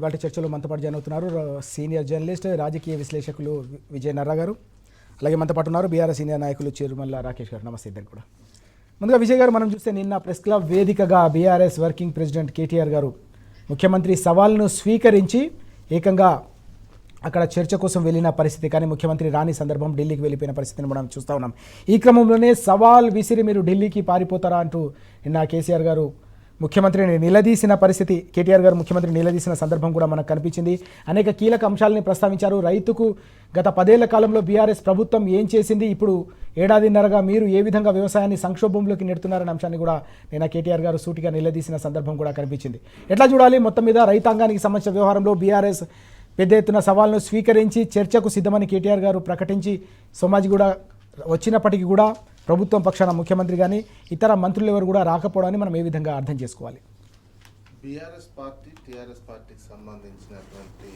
ఇవాళ చర్చలో మనతో పాటు జాయిన్ అవుతున్నారు సీనియర్ జర్నలిస్ట్ రాజకీయ విశ్లేషకులు విజయ్ నర్రా గారు. అలాగే మనతో పాటు ఉన్నారు బీఆర్ఎస్ సీనియర్ నాయకులు చిరుమల్ల రాకేష్ గారు. నమస్తే ఇద్దరు కూడా. ముందుగా విజయ్ గారు, మనం చూస్తే నిన్న ప్రెస్ క్లబ్ వేదికగా బీఆర్ఎస్ వర్కింగ్ ప్రెసిడెంట్ కేటీఆర్ గారు ముఖ్యమంత్రి సవాల్ను స్వీకరించి ఏకంగా అక్కడ చర్చ కోసం వెళ్ళిన పరిస్థితి, కానీ ముఖ్యమంత్రి రాని సందర్భం ఢిల్లీకి వెళ్ళిపోయిన పరిస్థితిని మనం చూస్తూ ఉన్నాం. ఈ క్రమంలోనే సవాల్ విసిరి మీరు ఢిల్లీకి పారిపోతారా అంటూ నిన్న కేసీఆర్ గారు ముఖ్యమంత్రిని నిలదీసిన పరిస్థితి, కేటీఆర్ గారు ముఖ్యమంత్రి నిలదీసిన సందర్భం కూడా మనకు కనిపించింది. అనేక కీలక అంశాలని ప్రస్తావించారు. రైతుకు గత 10 ఏళ్ల కాలంలో బీఆర్ఎస్ ప్రభుత్వం ఏం చేసింది, ఇప్పుడు ఏడాదిన్నరగా మీరు ఏ విధంగా వ్యవసాయాన్ని సంక్షోభంలోకి నెడుతున్నారనే అంశాన్ని కూడా నిన్న కేటీఆర్ గారు సూటిగా నిలదీసిన సందర్భం కూడా కనిపించింది. ఎట్లా చూడాలి? మొత్తం మీద రైతాంగానికి సంబంధించిన వ్యవహారంలో బీఆర్ఎస్ పెద్ద ఎత్తున సవాల్ను స్వీకరించి చర్చకు సిద్ధమని కేటీఆర్ గారు ప్రకటించి సోమాజి కూడా వచ్చినప్పటికీ కూడా ప్రభుత్వం పక్షాన ముఖ్యమంత్రి కానీ ఇతర మంత్రులు ఎవరు కూడా రాకపోవడాన్ని మనం ఏ విధంగా అర్థం చేసుకోవాలి? బీఆర్ఎస్ పార్టీ టీఆర్ఎస్ పార్టీకి సంబంధించినటువంటి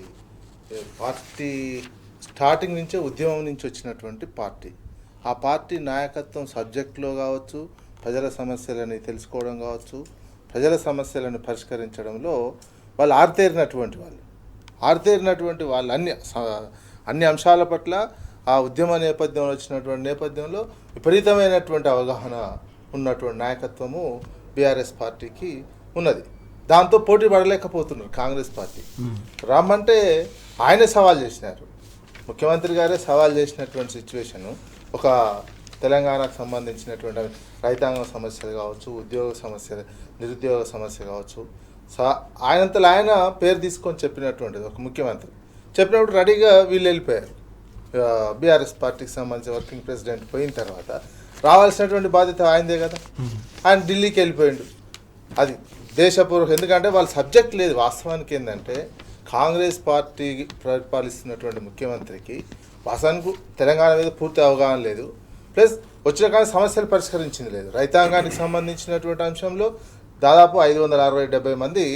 పార్టీ స్టార్టింగ్ నుంచే ఉద్యమం నుంచి వచ్చినటువంటి పార్టీ. ఆ పార్టీ నాయకత్వం సబ్జెక్టులో కావచ్చు, ప్రజల సమస్యలని తెలుసుకోవడం కావచ్చు, ప్రజల సమస్యలను పరిష్కరించడంలో వాళ్ళు ఆరితేరినటువంటి వాళ్ళు అన్ని అంశాల పట్ల ఆ ఉద్యమ నేపథ్యంలో వచ్చినటువంటి నేపథ్యంలో విపరీతమైనటువంటి అవగాహన ఉన్నటువంటి నాయకత్వము బీఆర్ఎస్ పార్టీకి ఉన్నది. దాంతో పోటీ పడలేకపోతున్నారు కాంగ్రెస్ పార్టీ. రమ్మంటే ఆయనే సవాల్ చేసినారు, ముఖ్యమంత్రి గారే సవాల్ చేసినటువంటి సిచ్యువేషను. ఒక తెలంగాణకు సంబంధించినటువంటి రైతాంగ సమస్యలు కావచ్చు, ఉద్యోగ సమస్యలు, నిరుద్యోగ సమస్య కావచ్చు, ఆయనంతలో ఆయన పేరు తీసుకొని చెప్పినటువంటిది ఒక ముఖ్యమంత్రి చెప్పినప్పుడు రెడీగా వీళ్ళు వెళ్ళిపోయారు. బీఆర్ఎస్ పార్టీకి సంబంధించిన వర్కింగ్ ప్రెసిడెంట్ పోయిన తర్వాత రావాల్సినటువంటి బాధ్యత ఆయనదే కదా. ఆయన ఢిల్లీకి వెళ్ళిపోయిండు. అది దేశపూర్వక, ఎందుకంటే వాళ్ళ సబ్జెక్ట్ లేదు. వాస్తవానికి ఏంటంటే కాంగ్రెస్ పార్టీ పరిపాలిస్తున్నటువంటి ముఖ్యమంత్రికి వాస్తవానికి తెలంగాణ మీద పూర్తి అవగాహన లేదు. ప్లస్ వచ్చిన కానీ సమస్యలు పరిష్కరించింది లేదు. రైతాంగానికి సంబంధించినటువంటి అంశంలో దాదాపు 560-70 మంది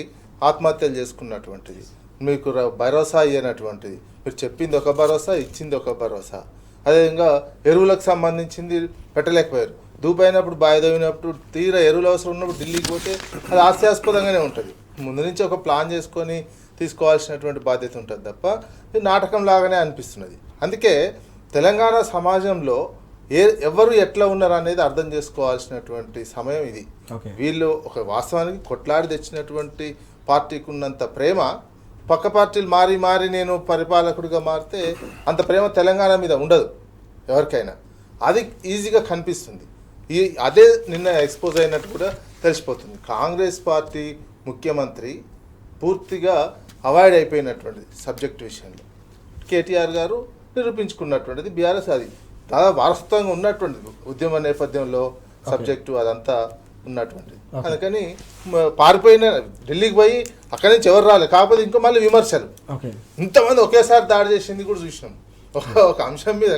ఆత్మహత్యలు చేసుకున్నటువంటిది, మీకు భరోసా ఇయ్యనటువంటిది. మీరు చెప్పింది ఒక భరోసా, ఇచ్చింది ఒక భరోసా. అదేవిధంగా ఎరువులకు సంబంధించింది పెట్టలేకపోయారు. దూపైనప్పుడు బాయిదైనప్పుడు తీరా ఎరువులు అవసరం ఉన్నప్పుడు ఢిల్లీకి పోతే అది హాస్యాస్పదంగానే ఉంటుంది. ముందు నుంచి ఒక ప్లాన్ చేసుకొని తీసుకోవాల్సినటువంటి బాధ్యత ఉంటుంది తప్ప ఇది నాటకం లాగానే అనిపిస్తున్నది. అందుకే తెలంగాణ సమాజంలో ఎవరు ఎట్లా ఉన్నారు అనేది అర్థం చేసుకోవాల్సినటువంటి సమయం ఇది. వీళ్ళు ఒక వాస్తవానికి కొట్లాడి తెచ్చినటువంటి పార్టీకి ఉన్నంత ప్రేమ పక్క పార్టీలు మారి నేను పరిపాలకుడిగా మారితే అంత ప్రేమ తెలంగాణ మీద ఉండదు ఎవరికైనా. అది ఈజీగా కనిపిస్తుంది. అదే నిన్న ఎక్స్పోజ్ అయినట్టు కూడా తెలిసిపోతుంది. కాంగ్రెస్ పార్టీ ముఖ్యమంత్రి పూర్తిగా అవాయిడ్ అయిపోయినటువంటిది సబ్జెక్ట్ విషయంలో. కేటీఆర్ గారు నిరూపించుకున్నటువంటిది. బీఆర్ఎస్ అది దాదాపు వారసత్వంగా ఉన్నటువంటిది, ఉద్యమ నేపథ్యంలో సబ్జెక్టు అదంతా ఉన్నటువంటిది. అందుకని పారిపోయిన ఢిల్లీకి పోయి అక్కడి నుంచి ఎవరు రాలేదు. కాకపోతే ఇంకో మళ్ళీ విమర్శలు, ఇంతమంది ఒకేసారి దాడి చేసింది కూడా చూసినాం. ఒక అంశం మీద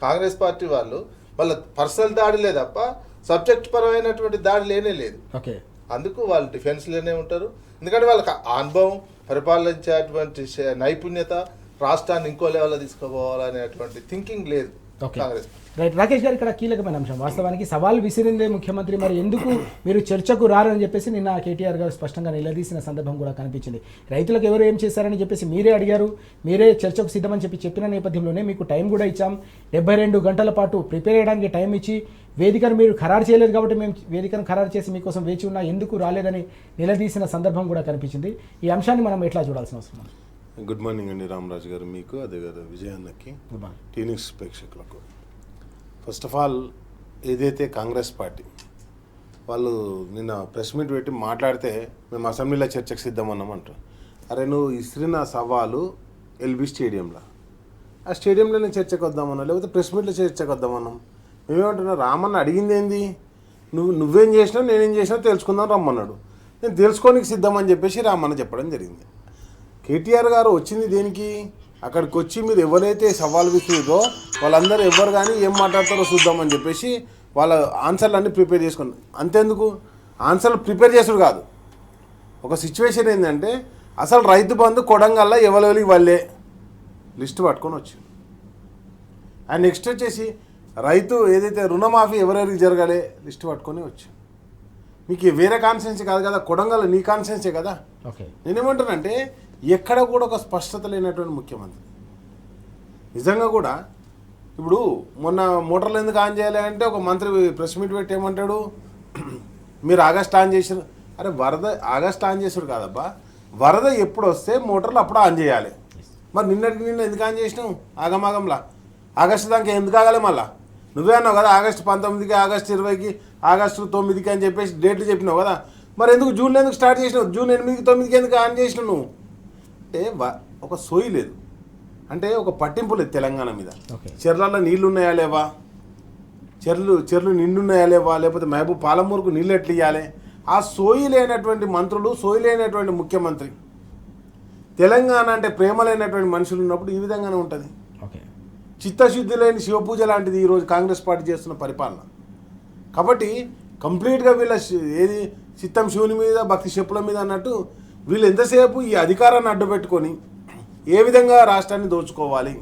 కాంగ్రెస్ పార్టీ వాళ్ళు వాళ్ళ పర్సనల్ దాడిలే తప్ప సబ్జెక్ట్ పరమైనటువంటి దాడి లేనే లేదు. అందుకు వాళ్ళు డిఫెన్స్లోనే ఉంటారు. ఎందుకంటే వాళ్ళకి అనుభవం, పరిపాలించేటువంటి నైపుణ్యత, రాష్ట్రాన్ని ఇంకో లెవెల్లో తీసుకుపోవాలనేటువంటి థింకింగ్ లేదు కాంగ్రెస్. రైట్ రాకేష్ గారు, ఇక్కడ కీలకమైన అంశం వాస్తవానికి సవాల్ విసిరిందే ముఖ్యమంత్రి, మరి ఎందుకు మీరు చర్చకు రారని చెప్పేసి నిన్న కేటీఆర్ గారు స్పష్టంగా నిలదీసిన సందర్భం కూడా కనిపించింది. రైతులకు ఎవరు ఏం చేశారని చెప్పేసి మీరే అడిగారు, మీరే చర్చకు సిద్ధమని చెప్పిన నేపథ్యంలోనే మీకు టైం కూడా ఇచ్చాం. 72 గంటల పాటు ప్రిపేర్ చేయడానికి టైం ఇచ్చి వేదికను మీరు ఖరారు చేయలేదు కాబట్టి మేము వేదికను ఖరారు చేసి మీకోసం వేచి ఉన్నా, ఎందుకు రాలేదని నిలదీసిన సందర్భం కూడా కనిపించింది. ఈ అంశాన్ని మనం ఎట్లా చూడాల్సిన అవసరం? గుడ్ మార్నింగ్ అండి రామరాజు గారు, మీకు అదే గారు విజయాన్నకి, టీనిక్స్ ప్రేక్షకులకు. ఫస్ట్ ఆఫ్ ఆల్, ఏదైతే కాంగ్రెస్ పార్టీ వాళ్ళు నిన్న ప్రెస్ మీట్ పెట్టి మాట్లాడితే మేము అసెంబ్లీలో చర్చకు సిద్ధమన్నాం అంటారు. అరే నువ్వు ఇస్రిన సవాలు ఎల్బీ స్టేడియంలో, ఆ స్టేడియంలో నేను చర్చకు వద్దామన్నా, లేకపోతే ప్రెస్ మీట్లో చర్చకు వద్దామన్నాం. మేమేమంటున్నా, రామన్న అడిగింది ఏంది, నువ్వేం చేసినావు నేనేం చేసినా తెలుసుకుందాం రమ్మన్నాడు. నేను తెలుసుకోనికి సిద్ధమని చెప్పేసి రామన్న చెప్పడం జరిగింది. కేటీఆర్ గారు వచ్చింది దేనికి? అక్కడికి వచ్చి మీరు ఎవరైతే సవాల్ విసిరిదో వాళ్ళందరూ ఎవరు కానీ ఏం మాట్లాడతారో చూద్దామని చెప్పేసి వాళ్ళ ఆన్సర్లు అన్నీ ప్రిపేర్ చేసుకున్నారు. అంతేందుకు, ఆన్సర్లు ప్రిపేర్ చేసుడు కాదు, ఒక సిచ్యువేషన్ ఏంటంటే అసలు రైతు బంధు కొడంగల్లా ఎవరెవరికి వాళ్ళే లిస్టు పట్టుకొని వచ్చింది. అండ్ నెక్స్ట్ వచ్చేసి రైతు ఏదైతే రుణమాఫీ ఎవరెవరికి జరగాలి లిస్టు పట్టుకొని వచ్చింది. మీకు వేరే కాన్స్టిట్యున్సీ కాదు కదా, కొడంగల్ నీ కాన్స్టిట్యున్సీ కదా. నేనేమంటానంటే ఎక్కడ కూడా ఒక స్పష్టత లేనటువంటి ముఖ్యమంత్రి. నిజంగా కూడా ఇప్పుడు మొన్న మోటార్లు ఎందుకు ఆన్ చేయాలి అంటే ఒక మంత్రి ప్రెస్ మీట్ పెట్టి ఏమంటాడు, మీరు ఆగస్ట్ ఆన్ చేసారు. అరే వరద ఆగస్ట్ ఆన్ చేసాడు కాదబ్బా, వరద ఎప్పుడు వస్తే మోటార్లు అప్పుడు ఆన్ చేయాలి. మరి నిన్న ఎందుకు ఆన్ చేసినావు ఆగమాగంలా? ఆగస్టు దాకా ఎందుకు ఆగాలి? మళ్ళా నువ్వే అన్నావు కదా ఆగస్టు 19కి, ఆగస్టు 20కి, ఆగస్టు 9కి అని చెప్పేసి డేట్లు చెప్పినావు కదా. మరి ఎందుకు జూన్లో ఎందుకు స్టార్ట్ చేసినావు? జూన్ 8కి 9కి ఎందుకు ఆన్ చేసినావు నువ్వు? అంటే ఒక సోయి లేదు, అంటే ఒక పట్టింపు లేదు తెలంగాణ మీద. చెర్లలో నీళ్లు ఉన్నాయా లేవా, చెర్లు నిండున్నాయా లేవా, లేకపోతే మహబూబ్ పాలమూరుకు నీళ్ళు ఎట్లు ఇవ్వాలి, ఆ సోయి లేనటువంటి మంత్రులు, సోయి లేనటువంటి ముఖ్యమంత్రి. తెలంగాణ అంటే ప్రేమ లేనటువంటి మనుషులు ఉన్నప్పుడు ఈ విధంగానే ఉంటుంది. చిత్తశుద్ధి లేని శివపూజ లాంటిది ఈరోజు కాంగ్రెస్ పార్టీ చేస్తున్న పరిపాలన. కాబట్టి కంప్లీట్గా వీళ్ళ ఏది చిత్తం శివుని మీద, భక్తి చెప్పుల మీద అన్నట్టు వీళ్ళు ఎంతసేపు ఈ అధికారాన్ని అడ్డుపెట్టుకొని ఏ విధంగా రాష్ట్రాన్ని దోచుకోవాలి.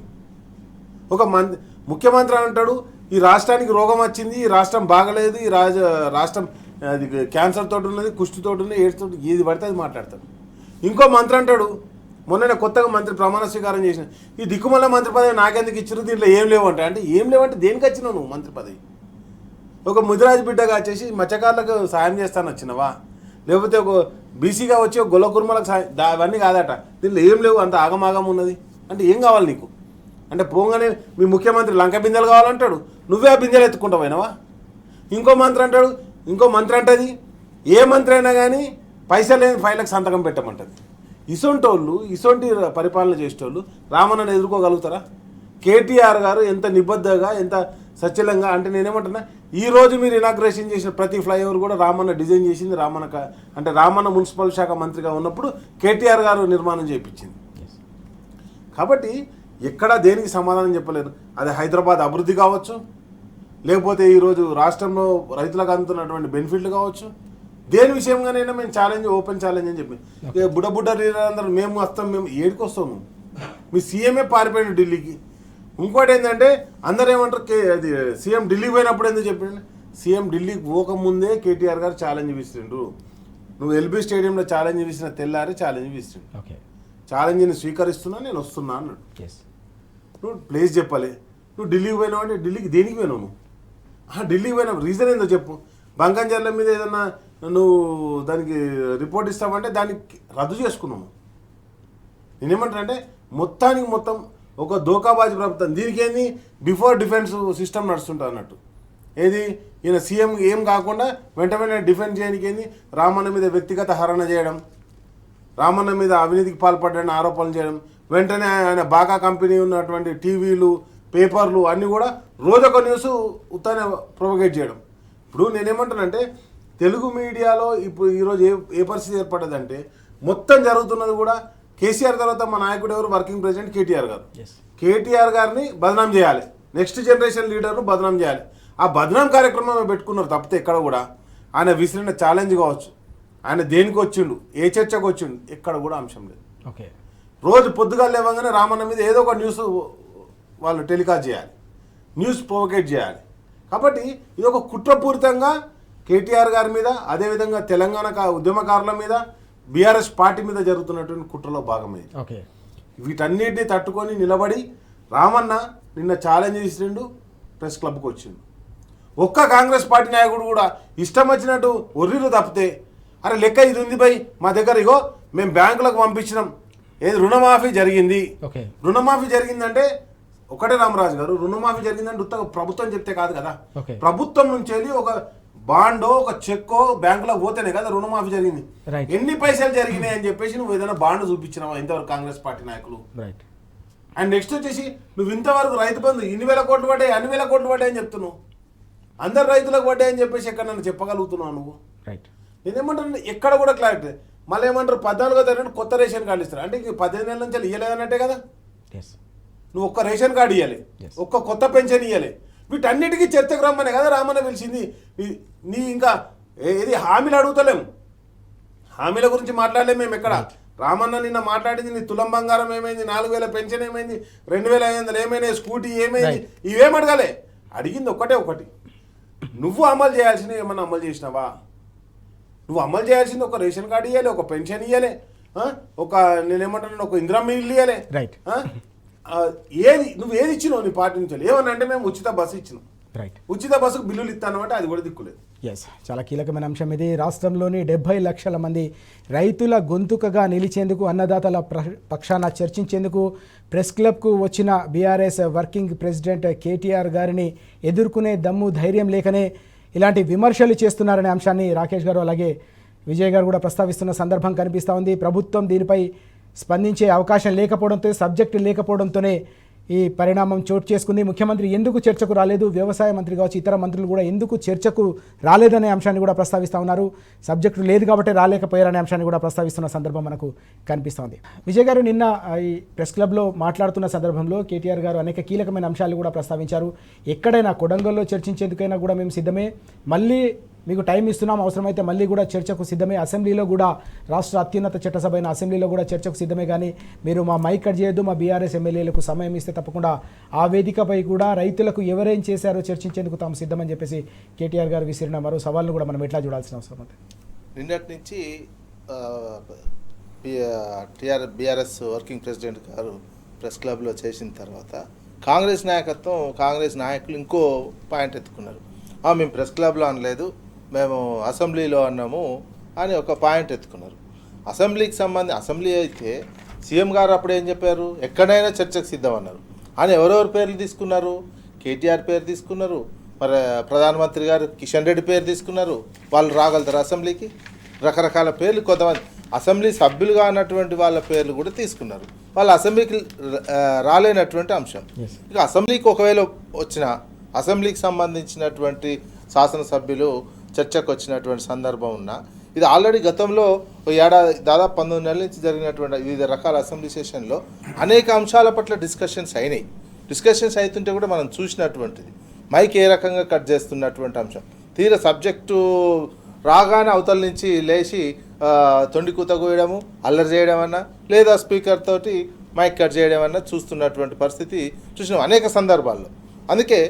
ఒక ముఖ్యమంత్రి అంటాడు ఈ రాష్ట్రానికి రోగం వచ్చింది, ఈ రాష్ట్రం బాగలేదు, ఈ రాష్ట్రం అది క్యాన్సర్ తోటి ఉన్నది, కుష్టితోటి ఉన్నది, ఎయిడ్స్ తోటి, ఏది పడితే అది మాట్లాడతాడు. ఇంకో మంత్రి అంటాడు, మొన్ననే కొత్తగా మంత్రి ప్రమాణ స్వీకారం చేసిన, ఈ దిక్కుమల్ల మంత్రి పదవి నాకెందుకు ఇచ్చారు, దీంట్లో ఏం లేవంటే. అంటే ఏం లేవంటే దేనికి వచ్చినావు నువ్వు మంత్రి పదవి? ఒక ముదిరాజు బిడ్డగా వచ్చేసి మత్స్యకారులకు సాయం చేస్తాను వచ్చినవా, లేకపోతే ఒక బీసీగా వచ్చి ఒక గొల్ల కుర్మలకు సాయం, అవన్నీ కాదట. దీంట్లో ఏం లేవు, అంత ఆగమాగం ఉన్నది. అంటే ఏం కావాలి నీకు? అంటే పోగానే మీ ముఖ్యమంత్రి లంక బిందెలు కావాలంటాడు, నువ్వే ఆ బిందెలు ఎత్తుకుంటావు అయినవా? ఇంకో మంత్రి అంటాడు, ఇంకో మంత్రి అంటది, ఏ మంత్రి అయినా కానీ పైసలు లేని ఫైళ్ళకి సంతకం పెట్టమంటుంది. ఇసొంటి పరిపాలన చేసేటోళ్ళు రామన్నను ఎదుర్కోగలుగుతారా? కేటీఆర్ గారు ఎంత నిబద్ధగా, ఎంత సచలంగా, అంటే నేనేమంటున్నా, ఈరోజు మీరు ఇనాగ్రేషన్ చేసిన ప్రతి ఫ్లైఓవర్ కూడా రామన్న డిజైన్ చేసింది, రామన్న మున్సిపల్ శాఖ మంత్రిగా ఉన్నప్పుడు కేటీఆర్ గారు నిర్మాణం చేయించింది. కాబట్టి ఎక్కడా దేనికి సమాధానం చెప్పలేరు. అది హైదరాబాద్ అభివృద్ధి కావచ్చు, లేకపోతే ఈరోజు రాష్ట్రంలో రైతులకు అందుతున్నటువంటి బెనిఫిట్లు కావచ్చు, దేని విషయంగానైనా మేము ఛాలెంజ్, ఓపెన్ ఛాలెంజ్ అని చెప్పి బుడ్డ అందరూ మేము వస్తాం, మేము ఏడికి వస్తాము, మీ సీఎంఏ పారిపోయాడు ఢిల్లీకి. ఇంకోటి ఏంటంటే అందరూ ఏమంటారు, అది సీఎం ఢిల్లీకి పోయినప్పుడు ఎందుకు చెప్పిండు, సీఎం ఢిల్లీకి పోకముందే కేటీఆర్ గారు ఛాలెంజ్ విసిరిండు. నువ్వు ఎల్బీ స్టేడియంలో ఛాలెంజ్ విసిన తెల్లారి ఛాలెంజ్ విసిరిండు. ఛాలెంజ్ని స్వీకరిస్తున్నా, నేను వస్తున్నా అన్నాడు. నువ్వు ప్లేస్ చెప్పాలి. నువ్వు ఢిల్లీకి పోయినావు అంటే ఢిల్లీకి దేనికి పోయినావు నువ్వు? ఢిల్లీకి పోయినావు రీజన్ ఏందో చెప్పు. బంగాంజర్ల మీద ఏదన్నా నువ్వు దానికి రిపోర్ట్ ఇస్తామంటే దానికి రద్దు చేసుకున్నాము. నేనేమంటానంటే మొత్తం ఒక దోకాబాజీ ప్రభుత్వం. దీనికి ఏంది బిఫోర్ డిఫెన్స్ సిస్టమ్ నడుస్తుంటా అన్నట్టు. ఏది ఈయన సీఎం ఏం కాకుండా వెంటనే డిఫెన్స్ చేయడానికి ఏంది, రామన్న మీద వ్యక్తిగత హరణ చేయడం, రామన్న మీద అవినీతికి పాల్పడ్డాన్ని ఆరోపణలు చేయడం, వెంటనే ఆయన బాగా కంపెనీ ఉన్నటువంటి టీవీలు, పేపర్లు అన్నీ కూడా రోజొక న్యూస్ ఉత్తానే ప్రొవగేట్ చేయడం. ఇప్పుడు నేనేమంటానంటే తెలుగు మీడియాలో ఇప్పుడు ఈరోజు ఏ పరిస్థితి ఏర్పడ్డదంటే, మొత్తం జరుగుతున్నది కూడా కేసీఆర్ తర్వాత మా నాయకుడు ఎవరు, వర్కింగ్ ప్రెసిడెంట్ కేటీఆర్ గారు. కేటీఆర్ గారిని బదనాం చేయాలి, నెక్స్ట్ జనరేషన్ లీడర్ను బదనాం చేయాలి. ఆ బదనాం కార్యక్రమం పెట్టుకున్నారు తప్పితే ఎక్కడ కూడా ఆయన విసిరిన ఛాలెంజ్ కావచ్చు, ఆయన దేనికి వచ్చిండు, ఏ చర్చకు వచ్చిండు, ఎక్కడ కూడా అంశం లేదు. రోజు పొద్దుగా లేవగానే రామన్న మీద ఏదో ఒక న్యూస్ వాళ్ళు టెలికాస్ట్ చేయాలి, న్యూస్ ప్రొవోకేట్ చేయాలి. కాబట్టి ఇది ఒక కుట్రపూరితంగా కేటీఆర్ గారి మీద, అదేవిధంగా తెలంగాణ ఉద్యమకారుల మీద, బీఆర్ఎస్ పార్టీ మీద జరుగుతున్నటువంటి కుట్రలో భాగమైంది. వీటన్నిటిని తట్టుకొని నిలబడి రామన్న నిన్న ఛాలెంజ్ చేసిండు, ప్రెస్ క్లబ్కి వచ్చిండు. ఒక్క కాంగ్రెస్ పార్టీ నాయకుడు కూడా ఇష్టం వచ్చినట్టు ఒర్రిలు తప్పితే, అరే లెక్క ఇది ఉంది బై మా దగ్గర, ఇగో మేము బ్యాంకులకు పంపించినాం, ఏది రుణమాఫీ జరిగింది. రుణమాఫీ జరిగిందంటే ఒకటే రామరాజు గారు, రుణమాఫీ జరిగిందంటే ఉత్తగా ప్రభుత్వం చెప్తే కాదు కదా. ప్రభుత్వం నుంచి వెళ్ళి ఒక బాండో, ఒక చెక్కో బ్యాంకులో పోతేనే కదా రుణమాఫీ జరిగింది. ఎన్ని పైసలు జరిగినాయి అని చెప్పేసి నువ్వు ఏదైనా బాండ్ చూపించినావా ఇంతవరకు కాంగ్రెస్ పార్టీ నాయకులు? అండ్ నెక్స్ట్ వచ్చేసి నువ్వు ఇంతవరకు రైతు బంధు ఇన్ని వేల కోట్లు పడ్డాయి, అన్ని వేల కోట్లు పడ్డాయి అని చెప్తున్నావు. అందరు రైతులకు పడ్డాయి అని చెప్పేసి ఎక్కడ నన్ను చెప్పగలుగుతున్నావు నువ్వు? నేనేమంటాను, ఎక్కడ కూడా క్లారిటీ. మళ్ళీ ఏమంటారు 14వ తారీఖు కొత్త రేషన్ కార్డు ఇస్తారు. అంటే 15 నెలల నుంచి ఇవ్వలేదన్నట్టే కదా. నువ్వు ఒక్క రేషన్ కార్డు ఇవ్వాలి, ఒక్క కొత్త పెన్షన్ ఇవ్వాలి, వీటన్నిటికీ చర్చకు రమ్మనే కదా రామన్న పిలిచింది. నీ ఇంకా ఏది హామీలు అడుగుతలేము, హామీల గురించి మాట్లాడలేము మేము ఎక్కడ. రామన్న నిన్న మాట్లాడింది నీ తులం బంగారం ఏమైంది, 4000 పెన్షన్ ఏమైంది, 2500 ఏమైనా, స్కూటీ ఏమైంది, ఇవేం అడగాలి. అడిగింది ఒకటి, నువ్వు అమలు చేయాల్సినవి ఏమన్నా అమలు చేసినావా? నువ్వు అమలు చేయాల్సింది ఒక రేషన్ కార్డు ఇవ్వాలి, ఒక పెన్షన్ ఇవ్వాలి, ఒక నేనేమంటాను ఒక ఇందిరామ్మ ఇల్లు ఇవ్వలే. రైట్. నువ్వు ఏది ఇచ్చినావు నీ పార్టీ నుంచి? ఏమన్నా అంటే మేము ఉచిత బస్సు ఇచ్చినాం, రైట్, ఉచిత బస్సుకు బిల్లులు ఇస్తాను అంటే అది కూడా దిక్కులేదు. ఎస్, చాలా కీలకమైన అంశం ఇది. రాష్ట్రంలోని 70 లక్షల మంది రైతుల గొంతుకగా నిలిచేందుకు, అన్నదాతల పక్షాన చర్చించేందుకు ప్రెస్ క్లబ్కు వచ్చిన బీఆర్ఎస్ వర్కింగ్ ప్రెసిడెంట్ కేటీఆర్ గారిని ఎదుర్కొనే దమ్ము ధైర్యం లేకనే ఇలాంటి విమర్శలు చేస్తున్నారనే అంశాన్ని రాకేష్ గారు అలాగే విజయ్ గారు కూడా ప్రస్తావిస్తున్న సందర్భం కనిపిస్తూ ఉంది. ప్రభుత్వం దీనిపై స్పందించే అవకాశం లేకపోవడంతో, సబ్జెక్టు లేకపోవడంతోనే ఈ పరిణామం చోటు చేసుకుంది. ముఖ్యమంత్రి ఎందుకు చర్చకు రాలేదు, వ్యవసాయ మంత్రి కావచ్చు ఇతర మంత్రులు కూడా ఎందుకు చర్చకు రాలేదనే అంశాన్ని కూడా ప్రస్తావిస్తూ ఉన్నారు. సబ్జెక్టు లేదు కాబట్టి రాలేకపోయారనే అంశాన్ని కూడా ప్రస్తావిస్తున్న సందర్భం మనకు కనిపిస్తోంది. విజయ్ గారు నిన్న ఈ ప్రెస్ క్లబ్లో మాట్లాడుతున్న సందర్భంలో కేటీఆర్ గారు అనేక కీలకమైన అంశాలు కూడా ప్రస్తావించారు. ఎక్కడైనా కొడంగల్లో చర్చించేందుకైనా కూడా మేము సిద్ధమే, మళ్ళీ మీకు టైం ఇస్తున్నాం, అవసరమైతే మళ్ళీ కూడా చర్చకు సిద్ధమే, అసెంబ్లీలో కూడా రాష్ట్ర అత్యున్నత చట్టసభ అయిన అసెంబ్లీలో కూడా చర్చకు సిద్ధమే, కానీ మీరు మా మైక్ కట్ చేయొద్దు, మా బీఆర్ఎస్ ఎమ్మెల్యేలకు సమయం ఇస్తే తప్పకుండా ఆ వేదికపై కూడా రైతులకు ఎవరేం చేశారో చర్చించేందుకు తాము సిద్ధమని చెప్పేసి కేటీఆర్ గారు విసిరిన మరో సవాల్ను కూడా మనం ఎట్లా చూడాల్సిన అవసరం ఉంది. నిన్నటి నుంచి బీఆర్ఎస్ వర్కింగ్ ప్రెసిడెంట్ గారు ప్రెస్ క్లబ్లో చేసిన తర్వాత కాంగ్రెస్ నాయకత్వం, కాంగ్రెస్ నాయకులు ఇంకో పాయింట్ ఎత్తుకున్నారు. మేము ప్రెస్ క్లబ్లో అనలేదు, మేము అసెంబ్లీలో అన్నాము అని ఒక పాయింట్ ఎత్తుకున్నారు. అసెంబ్లీ అయితే సీఎం గారు అప్పుడు ఏం చెప్పారు, ఎక్కడైనా చర్చకు సిద్ధం అన్నారు. అని ఎవరెవరి పేర్లు తీసుకున్నారు? కేటీఆర్ పేరు తీసుకున్నారు, మరి ప్రధానమంత్రి గారు కిషన్ రెడ్డి పేరు తీసుకున్నారు. వాళ్ళు రాగలుగుతారు అసెంబ్లీకి? రకరకాల పేర్లు, కొంతమంది అసెంబ్లీ సభ్యులుగా అన్నటువంటి వాళ్ళ పేర్లు కూడా తీసుకున్నారు. వాళ్ళు అసెంబ్లీకి రాలేనటువంటి అంశం. ఇక అసెంబ్లీకి ఒకవేళ వచ్చిన అసెంబ్లీకి సంబంధించినటువంటి శాసనసభ్యులు చర్చకు వచ్చినటువంటి సందర్భం ఉన్నా, ఇది ఆల్రెడీ గతంలో దాదాపు 19 నెలల నుంచి జరిగినటువంటి వివిధ రకాల అసెంబ్లీ సెషన్లో అనేక అంశాల పట్ల డిస్కషన్స్ అయినాయి. డిస్కషన్స్ అవుతుంటే కూడా మనం చూసినటువంటిది మైక్ ఏ రకంగా కట్ చేస్తున్నటువంటి అంశం. తీరా సబ్జెక్టు రాగానే అవతల నుంచి లేచి తొండి కూత కోయడము, అల్లరి చేయడం అన్నా, లేదా స్పీకర్ తోటి మైక్ కట్ చేయడం అన్నా చూస్తున్నటువంటి పరిస్థితి చూసినాం అనేక సందర్భాల్లో. అందుకే